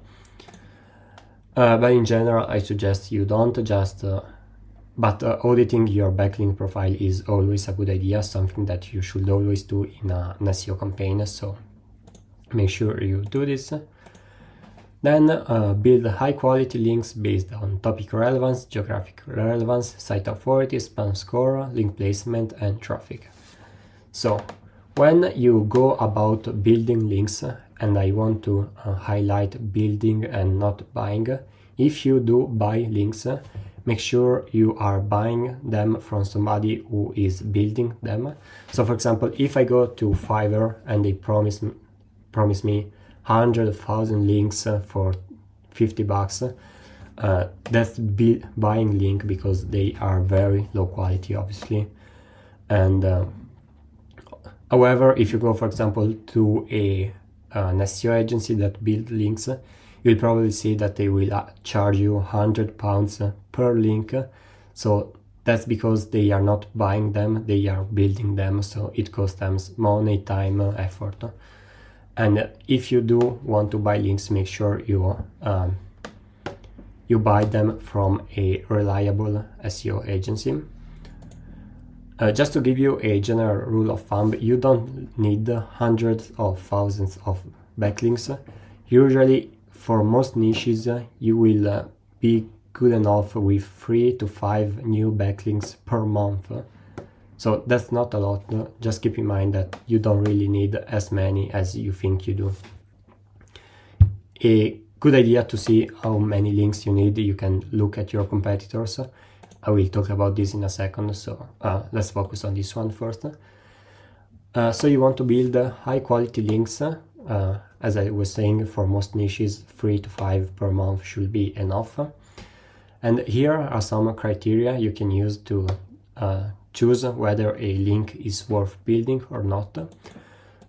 But in general, I suggest you don't just but auditing your backlink profile is always a good idea, something that you should always do in an SEO campaign, so make sure you do this. Then build high quality links based on topic relevance, geographic relevance, site authority, spam score, link placement, and traffic. So when you go about building links, and I want to highlight building and not buying, if you do buy links, make sure you are buying them from somebody who is building them. So for example, if I go to Fiverr and they promise me 100,000 links for $50, that's buying link because they are very low quality, obviously. And however, if you go, for example, to an SEO agency that build links, you'll probably see that they will charge you £100 per link. So that's because they are not buying them, they are building them, so it costs them money, time, effort. And if you do want to buy links, make sure you buy them from a reliable SEO agency. Just to give you a general rule of thumb, you don't need hundreds of thousands of backlinks. Usually, for most niches, you will be good enough with 3 to 5 new backlinks per month. So that's not a lot. Just keep in mind that you don't really need as many as you think you do. A good idea to see how many links you need, you can look at your competitors. I will talk about this in a second, so let's focus on this one first. So you want to build high quality links. As I was saying, for most niches, 3 to 5 per month should be enough. And here are some criteria you can use to choose whether a link is worth building or not.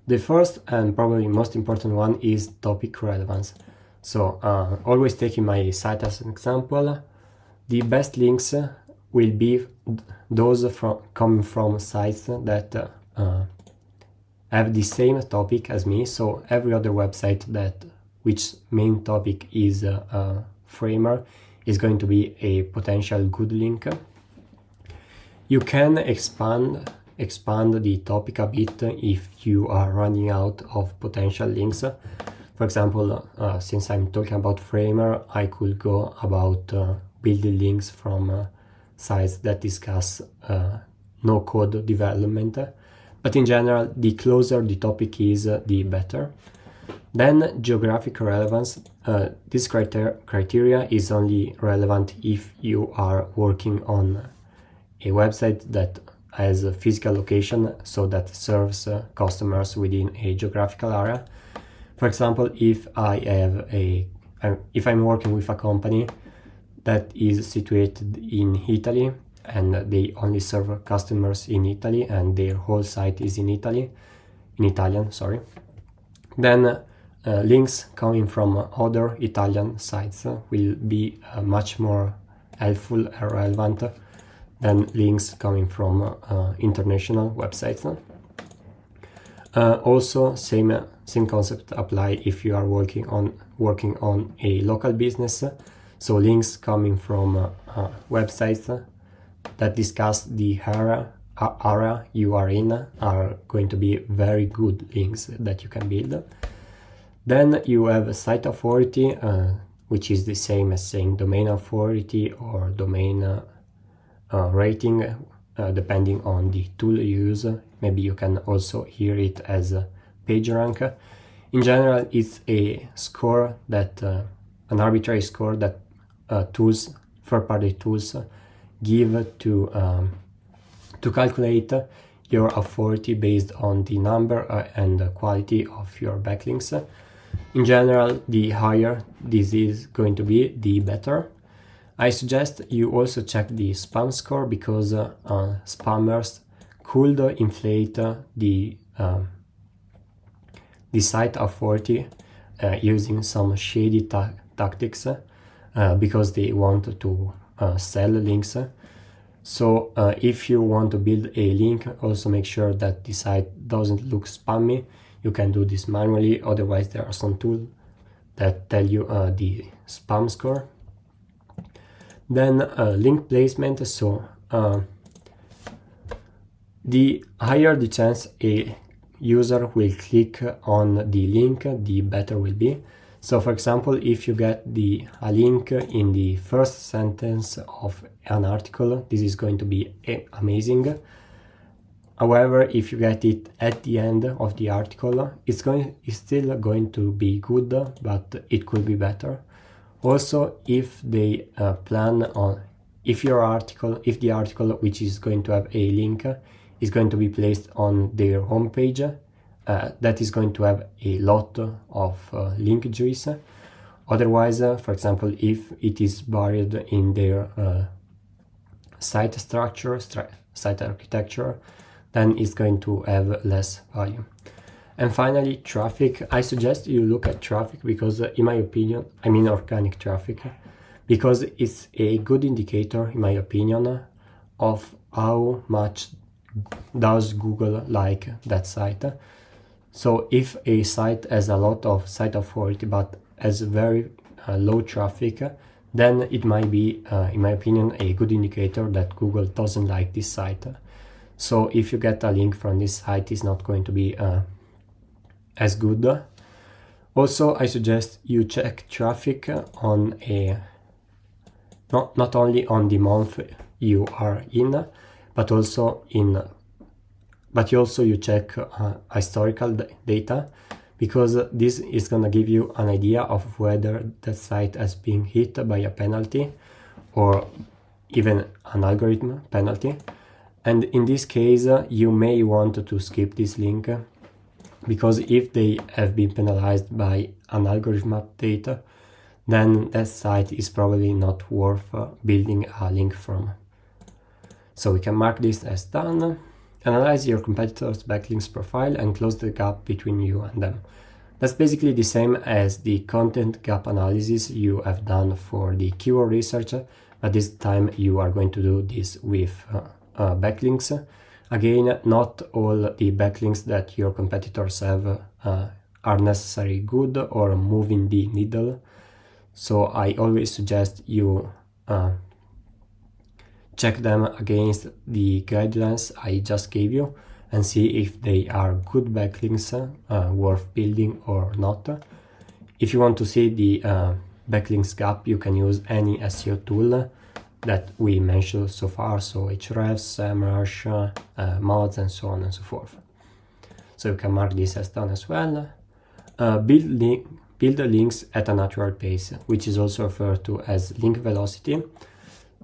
The first and probably most important one is topic relevance. So always taking my site as an example, the best links will be those coming from sites that have the same topic as me. So every other website which main topic is Framer is going to be a potential good link. You can expand the topic a bit if you are running out of potential links. For example, since I'm talking about Framer, I could go about building links from sites that discuss no-code development. But in general, the closer the topic is, the better. Then geographic relevance. This criteria is only relevant if you are working on a website that has a physical location, so that serves customers within a geographical area. For example, if I'm working with a company that is situated in Italy and they only serve customers in Italy and their whole site is in Italian, then links coming from other Italian sites will be much more helpful and relevant than links coming from international websites. Also, same concept apply if you are working on a local business. So links coming from websites that discuss the area you are in are going to be very good links that you can build. Then you have site authority, which is the same as saying domain authority or domain rating, depending on the tool you use. Maybe you can also hear it as PageRank. In general, it's a score that an arbitrary score that third-party tools give to calculate your authority based on the number and the quality of your backlinks. In general, the higher this is going to be, the better. I suggest you also check the spam score, because spammers could inflate the site authority using some shady tactics because they want to sell links. So if you want to build a link, also make sure that the site doesn't look spammy. You can do this manually, otherwise there are some tools that tell you the spam score. Then link placement. So the higher the chance a user will click on the link, the better will be. So for example, if you get a link in the first sentence of an article, this is going to be amazing. However, if you get it at the end of the article, it's still going to be good, but it could be better. Also, if they plan on, if the article which is going to have a link is going to be placed on their homepage, that is going to have a lot of link juice. Otherwise, for example, if it is buried in their site structure, site architecture, then it's going to have less value. And finally, traffic. I suggest you look at traffic because, in my opinion, I mean organic traffic, because it's a good indicator, in my opinion, of how much does Google like that site. So if a site has a lot of site authority but has very low traffic, then it might be, in my opinion, a good indicator that Google doesn't like this site. So if you get a link from this site, it's not going to be as good. Also, I suggest you check traffic on not only on the month you are in, but also you check historical data, because this is gonna give you an idea of whether the site has been hit by a penalty or even an algorithm penalty. And in this case, you may want to skip this link, because if they have been penalized by an algorithm update, then that site is probably not worth building a link from. So we can mark this as done. Analyze your competitor's backlinks profile and close the gap between you and them. That's basically the same as the content gap analysis you have done for the keyword research, but this time you are going to do this with backlinks. Again, not all the backlinks that your competitors have are necessarily good or moving the needle. So I always suggest you check them against the guidelines I just gave you and see if they are good backlinks worth building or not. If you want to see the backlinks gap, you can use any SEO tool that we mentioned so far, so Ahrefs, SEMrush, mods, and so on and so forth. So you can mark this as done as well. Build the links at a natural pace, which is also referred to as link velocity.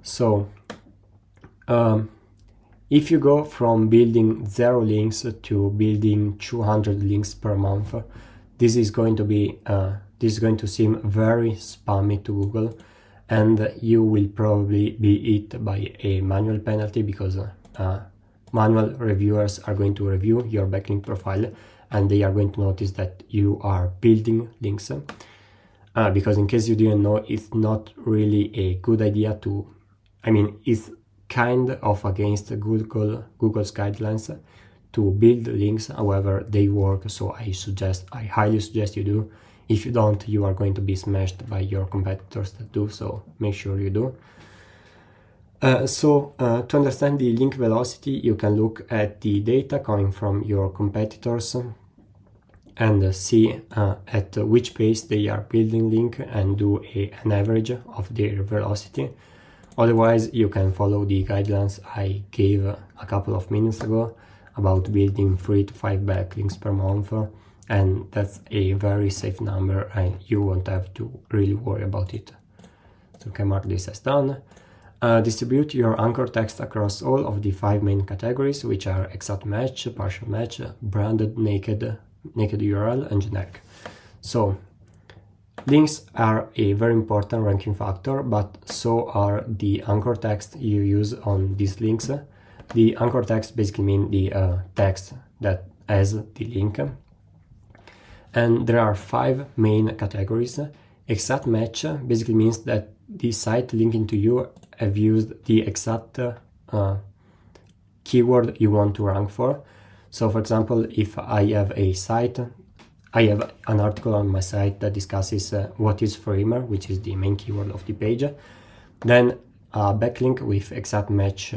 So if you go from building 0 links to building 200 links per month, this is going to seem very spammy to Google, and you will probably be hit by a manual penalty, because manual reviewers are going to review your backlink profile and they are going to notice that you are building links. Because in case you didn't know, it's not really a good idea it's kind of against Google's guidelines to build links. However, they work, so I highly suggest you do. If you don't, you are going to be smashed by your competitors that do, so make sure you do. To understand the link velocity, you can look at the data coming from your competitors and see at which pace they are building link and do an average of their velocity. Otherwise, you can follow the guidelines I gave a couple of minutes ago about building 3 to 5 backlinks per month, and that's a very safe number and you won't have to really worry about it. So you can mark this as done. Distribute your anchor text across all of the 5 main categories, which are exact match, partial match, branded, naked URL, and generic. So links are a very important ranking factor, but so are the anchor text you use on these links. The anchor text basically means the text that has the link. And there are 5 main categories. Exact match basically means that the site linking to you have used the exact keyword you want to rank for. So for example, if I have an article on my site that discusses what is Framer, which is the main keyword of the page, then a backlink with exact match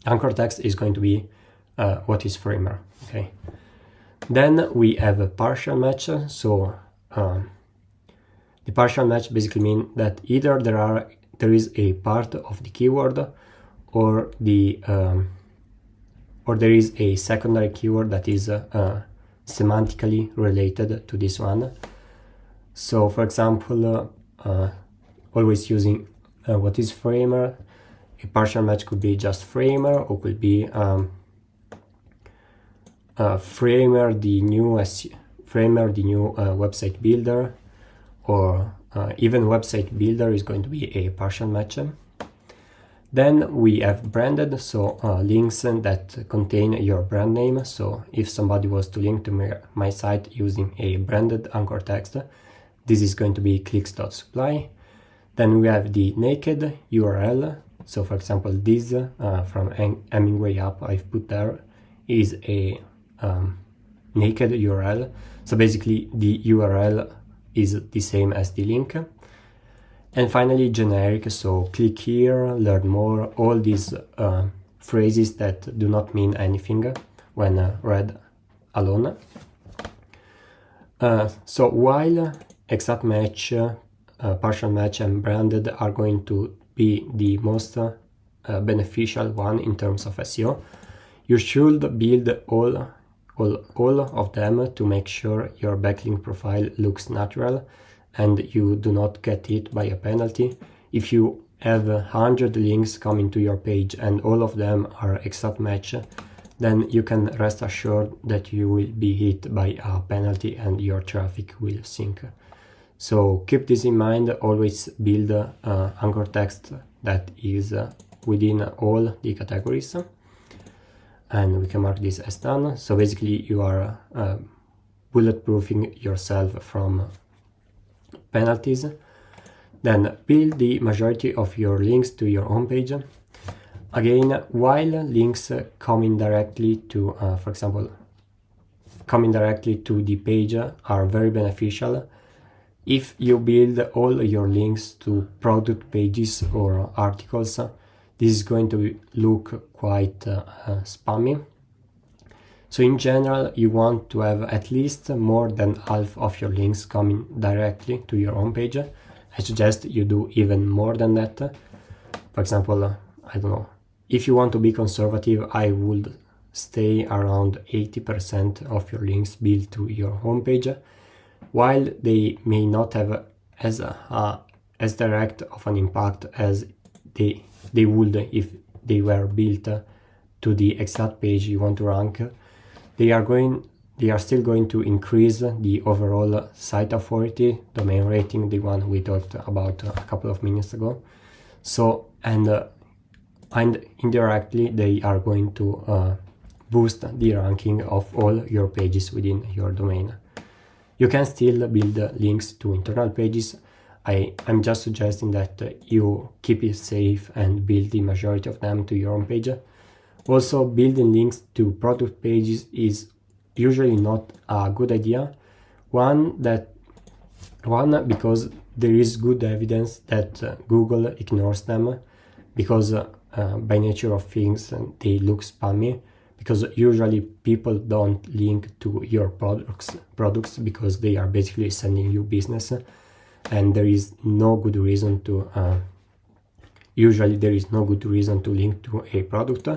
anchor text is going to be what is framer. Okay. Then we have a partial match. So the partial match basically means that either there is a part of the keyword or there is a secondary keyword that is semantically related to this one. So for example, always using what is framer, a partial match could be just framer, or could be framer the new website builder, or even website builder is going to be a partial match. Then we have branded, so links that contain your brand name. So if somebody was to link to my site using a branded anchor text, this is going to be clicks.supply. Then we have the naked URL. So for example, this from Hemingway app I've put there is a naked URL. So basically the URL is the same as the link. And finally, generic, so click here, learn more, all these phrases that do not mean anything when read alone. So while exact match, partial match and branded are going to be the most beneficial one in terms of SEO, you should build all of them to make sure your backlink profile looks natural and you do not get hit by a penalty. If you have 100 links coming to your page and all of them are exact match, then you can rest assured that you will be hit by a penalty and your traffic will sink. So keep this in mind, always build anchor text that is within all the categories. And we can mark this as done. So basically you are bulletproofing yourself from penalties. Then build the majority of your links to your homepage. Again, while links coming directly to, for example, coming directly to the page are very beneficial, if you build all your links to product pages or articles, this is going to look quite spammy. So in general, you want to have at least more than half of your links coming directly to your homepage. I suggest you do even more than that. For example, I don't know, if you want to be conservative, I would stay around 80% of your links built to your homepage. While they may not have as direct of an impact as they would if they were built to the exact page you want to rank, they are still going to increase the overall site authority, domain rating, the one we talked about a couple of minutes ago. So and indirectly they are going to boost the ranking of all your pages within your domain. You can still build links to internal pages. I'm just suggesting that you keep it safe and build the majority of them to your own page. Also, building links to product pages is usually not a good idea. One, because there is good evidence that Google ignores them, because by nature of things they look spammy, because usually people don't link to your products because they are basically sending you business, and there is no good reason to usually there is no good reason to link to a product.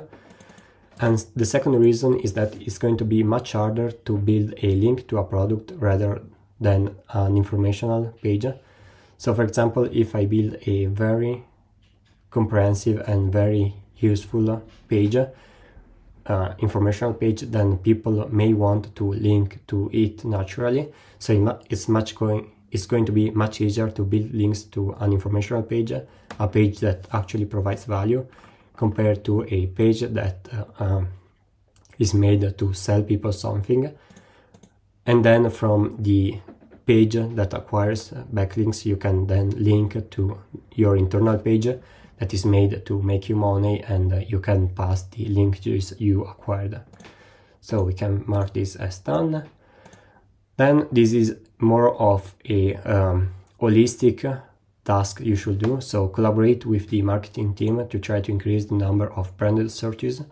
And the second reason is that it's going to be much harder to build a link to a product rather than an informational page. So for example, if I build a very comprehensive and very useful page, informational page, then people may want to link to it naturally. So it's going to be much easier to build links to an informational page, a page that actually provides value, compared to a page that is made to sell people something. And then from the page that acquires backlinks, you can then link to your internal page that is made to make you money, and you can pass the linkages you acquired. So we can mark this as done. Then this is more of a holistic task you should do. So collaborate with the marketing team to try to increase the number of branded searches.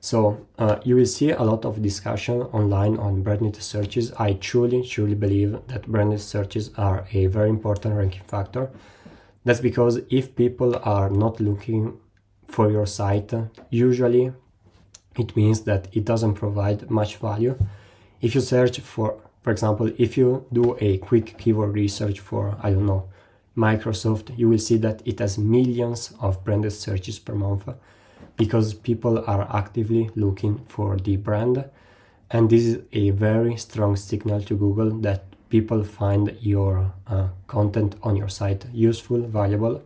So you will see a lot of discussion online on branded searches. I truly believe that branded searches are a very important ranking factor. That's because if people are not looking for your site, usually it means that it doesn't provide much value. If you search for example, if you do a quick keyword research for, I don't know, Microsoft, you will see that it has millions of branded searches per month because people are actively looking for the brand. And this is a very strong signal to Google that people find your content on your site useful, valuable.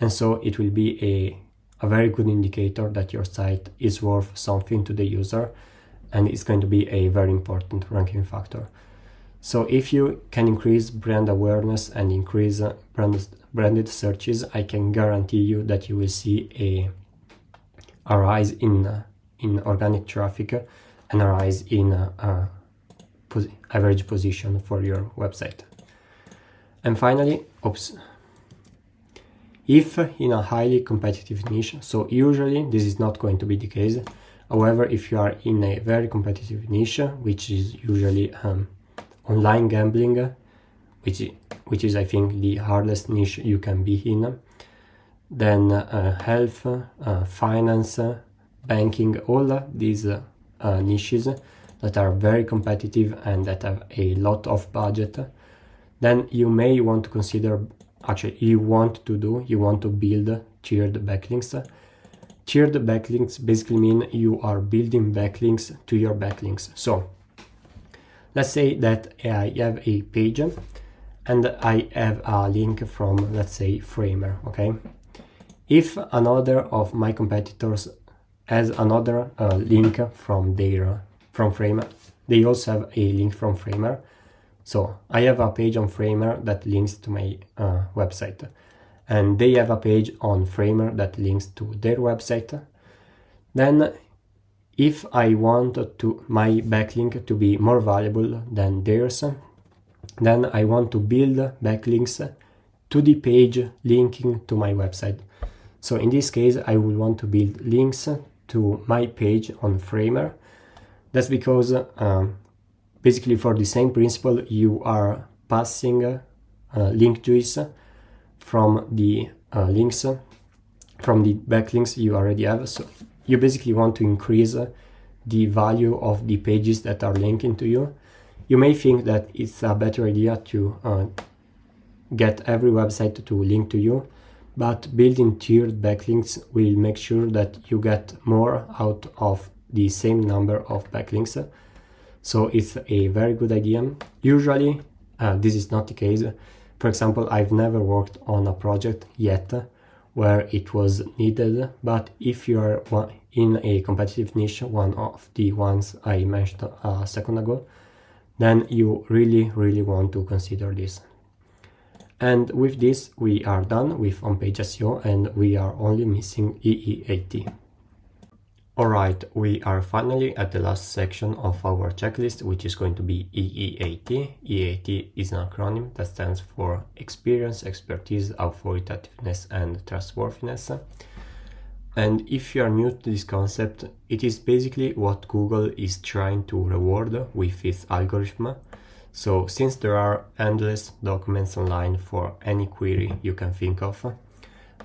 And so it will be a very good indicator that your site is worth something to the user, and it's going to be a very important ranking factor. So if you can increase brand awareness and increase branded searches, I can guarantee you that you will see a rise in organic traffic and a rise in average position for your website. And finally, if in a highly competitive niche, so usually this is not going to be the case. However, if you are in a very competitive niche, which is usually online gambling, which is I think the hardest niche you can be in, then health, finance, banking, all these niches that are very competitive and that have a lot of budget, then you may want to consider, actually you want to build tiered backlinks. Tiered backlinks basically mean you are building backlinks to your backlinks. So let's say that I have a page and I have a link from, let's say, Framer, okay? If another of my competitors has another link from Framer, they also have a link from Framer. So I have a page on Framer that links to my website, and they have a page on Framer that links to their website. Then if I want my backlink to be more valuable than theirs, then I want to build backlinks to the page linking to my website. So in this case, I will want to build links to my page on Framer. That's because basically for the same principle, you are passing link juice from the links, from the backlinks you already have. So you basically want to increase the value of the pages that are linking to you. You may think that it's a better idea to get every website to link to you, but building tiered backlinks will make sure that you get more out of the same number of backlinks. So it's a very good idea. Usually this is not the case. For example, I've never worked on a project yet where it was needed, but if you are in a competitive niche, one of the ones I mentioned a second ago, then you really want to consider this. And with this, we are done with on-page SEO, and we are only missing EEAT. Alright, we are finally at the last section of our checklist, which is going to be EEAT. EEAT is an acronym that stands for Experience, Expertise, Authoritativeness, and Trustworthiness. And if you are new to this concept, it is basically what Google is trying to reward with its algorithm. So since there are endless documents online for any query you can think of,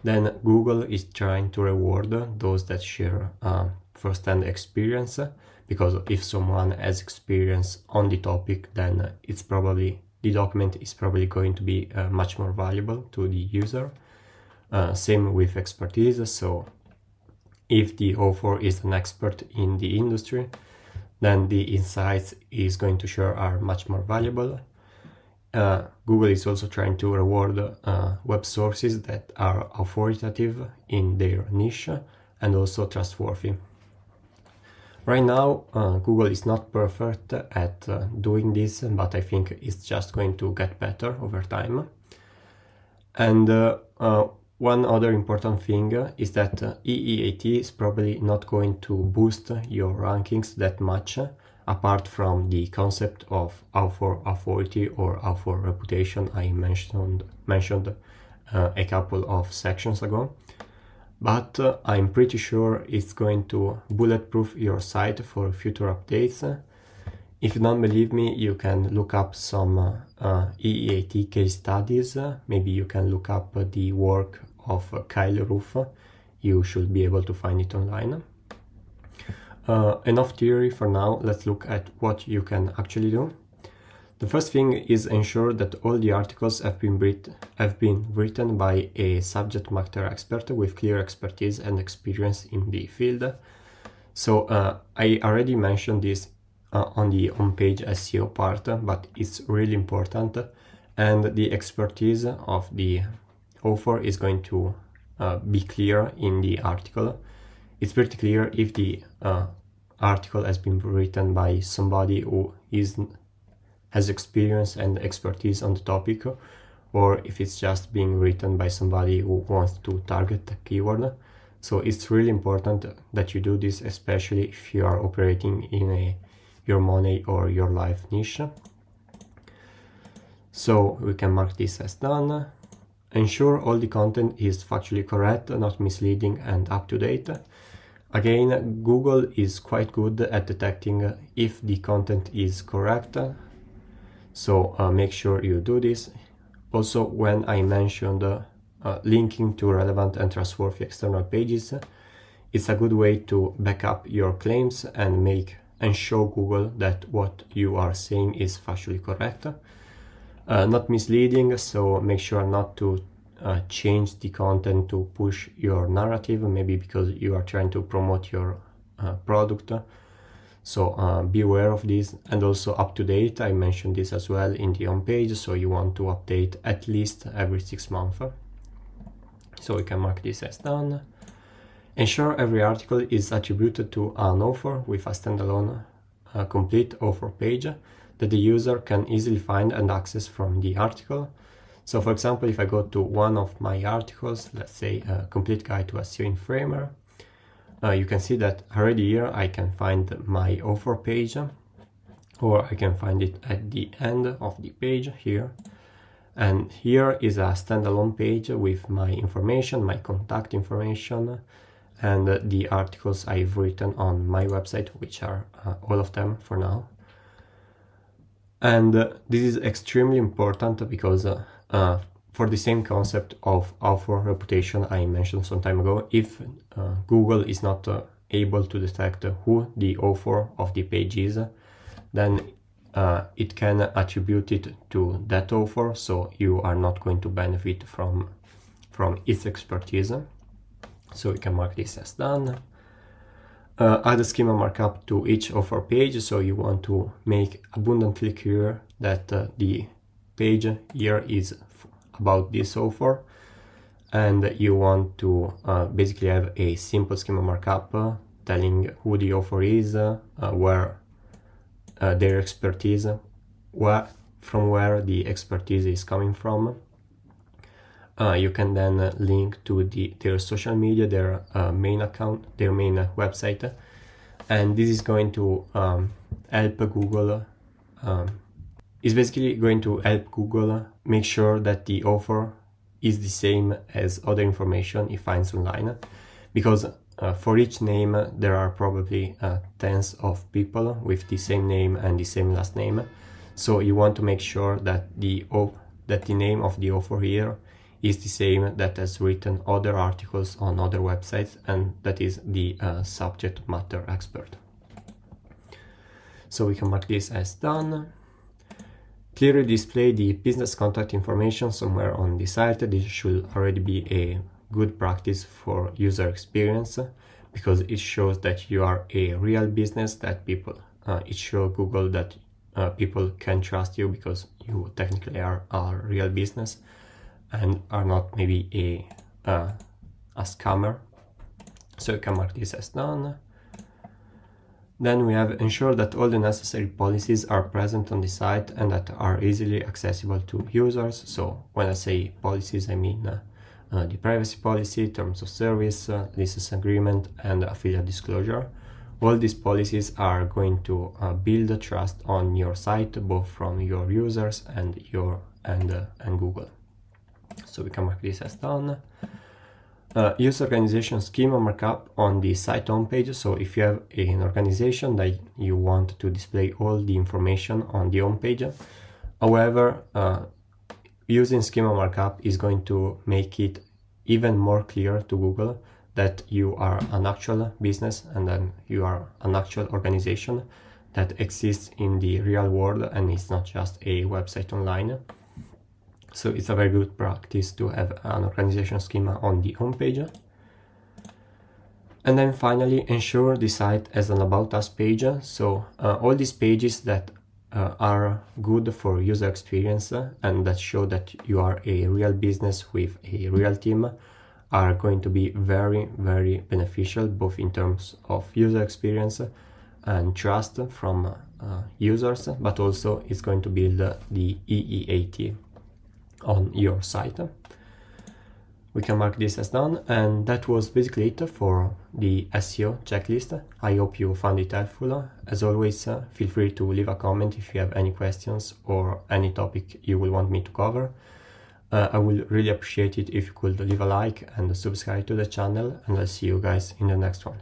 then Google is trying to reward those that share first-hand experience, because if someone has experience on the topic, then the document is probably going to be much more valuable to the user. Same with expertise. So if the author is an expert in the industry, then the insights is going to share are much more valuable. Google is also trying to reward web sources that are authoritative in their niche and also trustworthy. Right now, Google is not perfect at doing this, but I think it's just going to get better over time. And one other important thing is that EEAT is probably not going to boost your rankings that much, apart from the concept of author authority or author reputation I mentioned a couple of sections ago, but I'm pretty sure it's going to bulletproof your site for future updates. If you don't believe me, you can look up some EEAT case studies. Maybe you can look up the work of Kyle Roof. You should be able to find it online. Enough theory for now. Let's look at what you can actually do. The first thing is ensure that all the articles have been written by a subject matter expert with clear expertise and experience in the field. So I already mentioned this on the on-page SEO part, but it's really important, and the expertise of the author is going to be clear in the article. It's pretty clear if the article has been written by somebody who has experience and expertise on the topic, or if it's just being written by somebody who wants to target the keyword. So it's really important that you do this, especially if you are operating in your money or your life niche. So we can mark this as done. Ensure all the content is factually correct, not misleading, and up to date. Again, Google is quite good at detecting if the content is correct, so make sure you do this. Also, when I mentioned linking to relevant and trustworthy external pages, it's a good way to back up your claims and show Google that what you are saying is factually correct. Not misleading, so make sure not to change the content to push your narrative, maybe because you are trying to promote your product. So be aware of this. And also up to date, I mentioned this as well in the home page, so you want to update at least every 6 months. So we can mark this as done. Ensure every article is attributed to an author with a standalone complete author page that the user can easily find and access from the article. So for example, if I go to one of my articles, let's say a complete guide to SEO in Framer, you can see that already here I can find my author page, or I can find it at the end of the page here. And here is a standalone page with my information, my contact information, and the articles I've written on my website, which are all of them for now. And this is extremely important because for the same concept of author reputation I mentioned some time ago, if Google is not able to detect who the author of the page is, then it can attribute it to that author, so you are not going to benefit from its expertise. So we can mark this as done. Add a schema markup to each author page, so you want to make abundantly clear that the page here is about this author, and you want to basically have a simple schema markup telling who the author is, where their expertise, from where the expertise is coming from. You can then link to their social media, their main account, their main website, and this is going to help Google. It's basically going to help Google make sure that the author is the same as other information it finds online, because for each name there are probably tens of people with the same name and the same last name. So you want to make sure that the name of the author here is the same that has written other articles on other websites, and that is the subject matter expert. So we can mark this as done. Clearly display the business contact information somewhere on the site. This should already be a good practice for user experience, because it shows that you are a real business, that it shows Google that people can trust you because you technically are a real business and are not maybe a scammer. So you can mark this as done. Then we have ensure that all the necessary policies are present on the site and that are easily accessible to users. So when I say policies, I mean the privacy policy, terms of service, license agreement, and affiliate disclosure. All these policies are going to build trust on your site, both from your users and Google. So we can mark this as done. Use organization schema markup on the site homepage. So if you have an organization that you want to display all the information on the homepage, however, using schema markup is going to make it even more clear to Google that you are an actual business and then you are an actual organization that exists in the real world and it's not just a website online. So it's a very good practice to have an organization schema on the homepage. And then finally, ensure the site has an About Us page. So all these pages that are good for user experience and that show that you are a real business with a real team are going to be very, very beneficial, both in terms of user experience and trust from users, but also it's going to build the EEAT on your site. We can mark this as done, and that was basically it for the SEO checklist. I hope you found it helpful. As always, feel free to leave a comment if you have any questions or any topic you will want me to cover. I will really appreciate it if you could leave a like and subscribe to the channel, and I'll see you guys in the next one.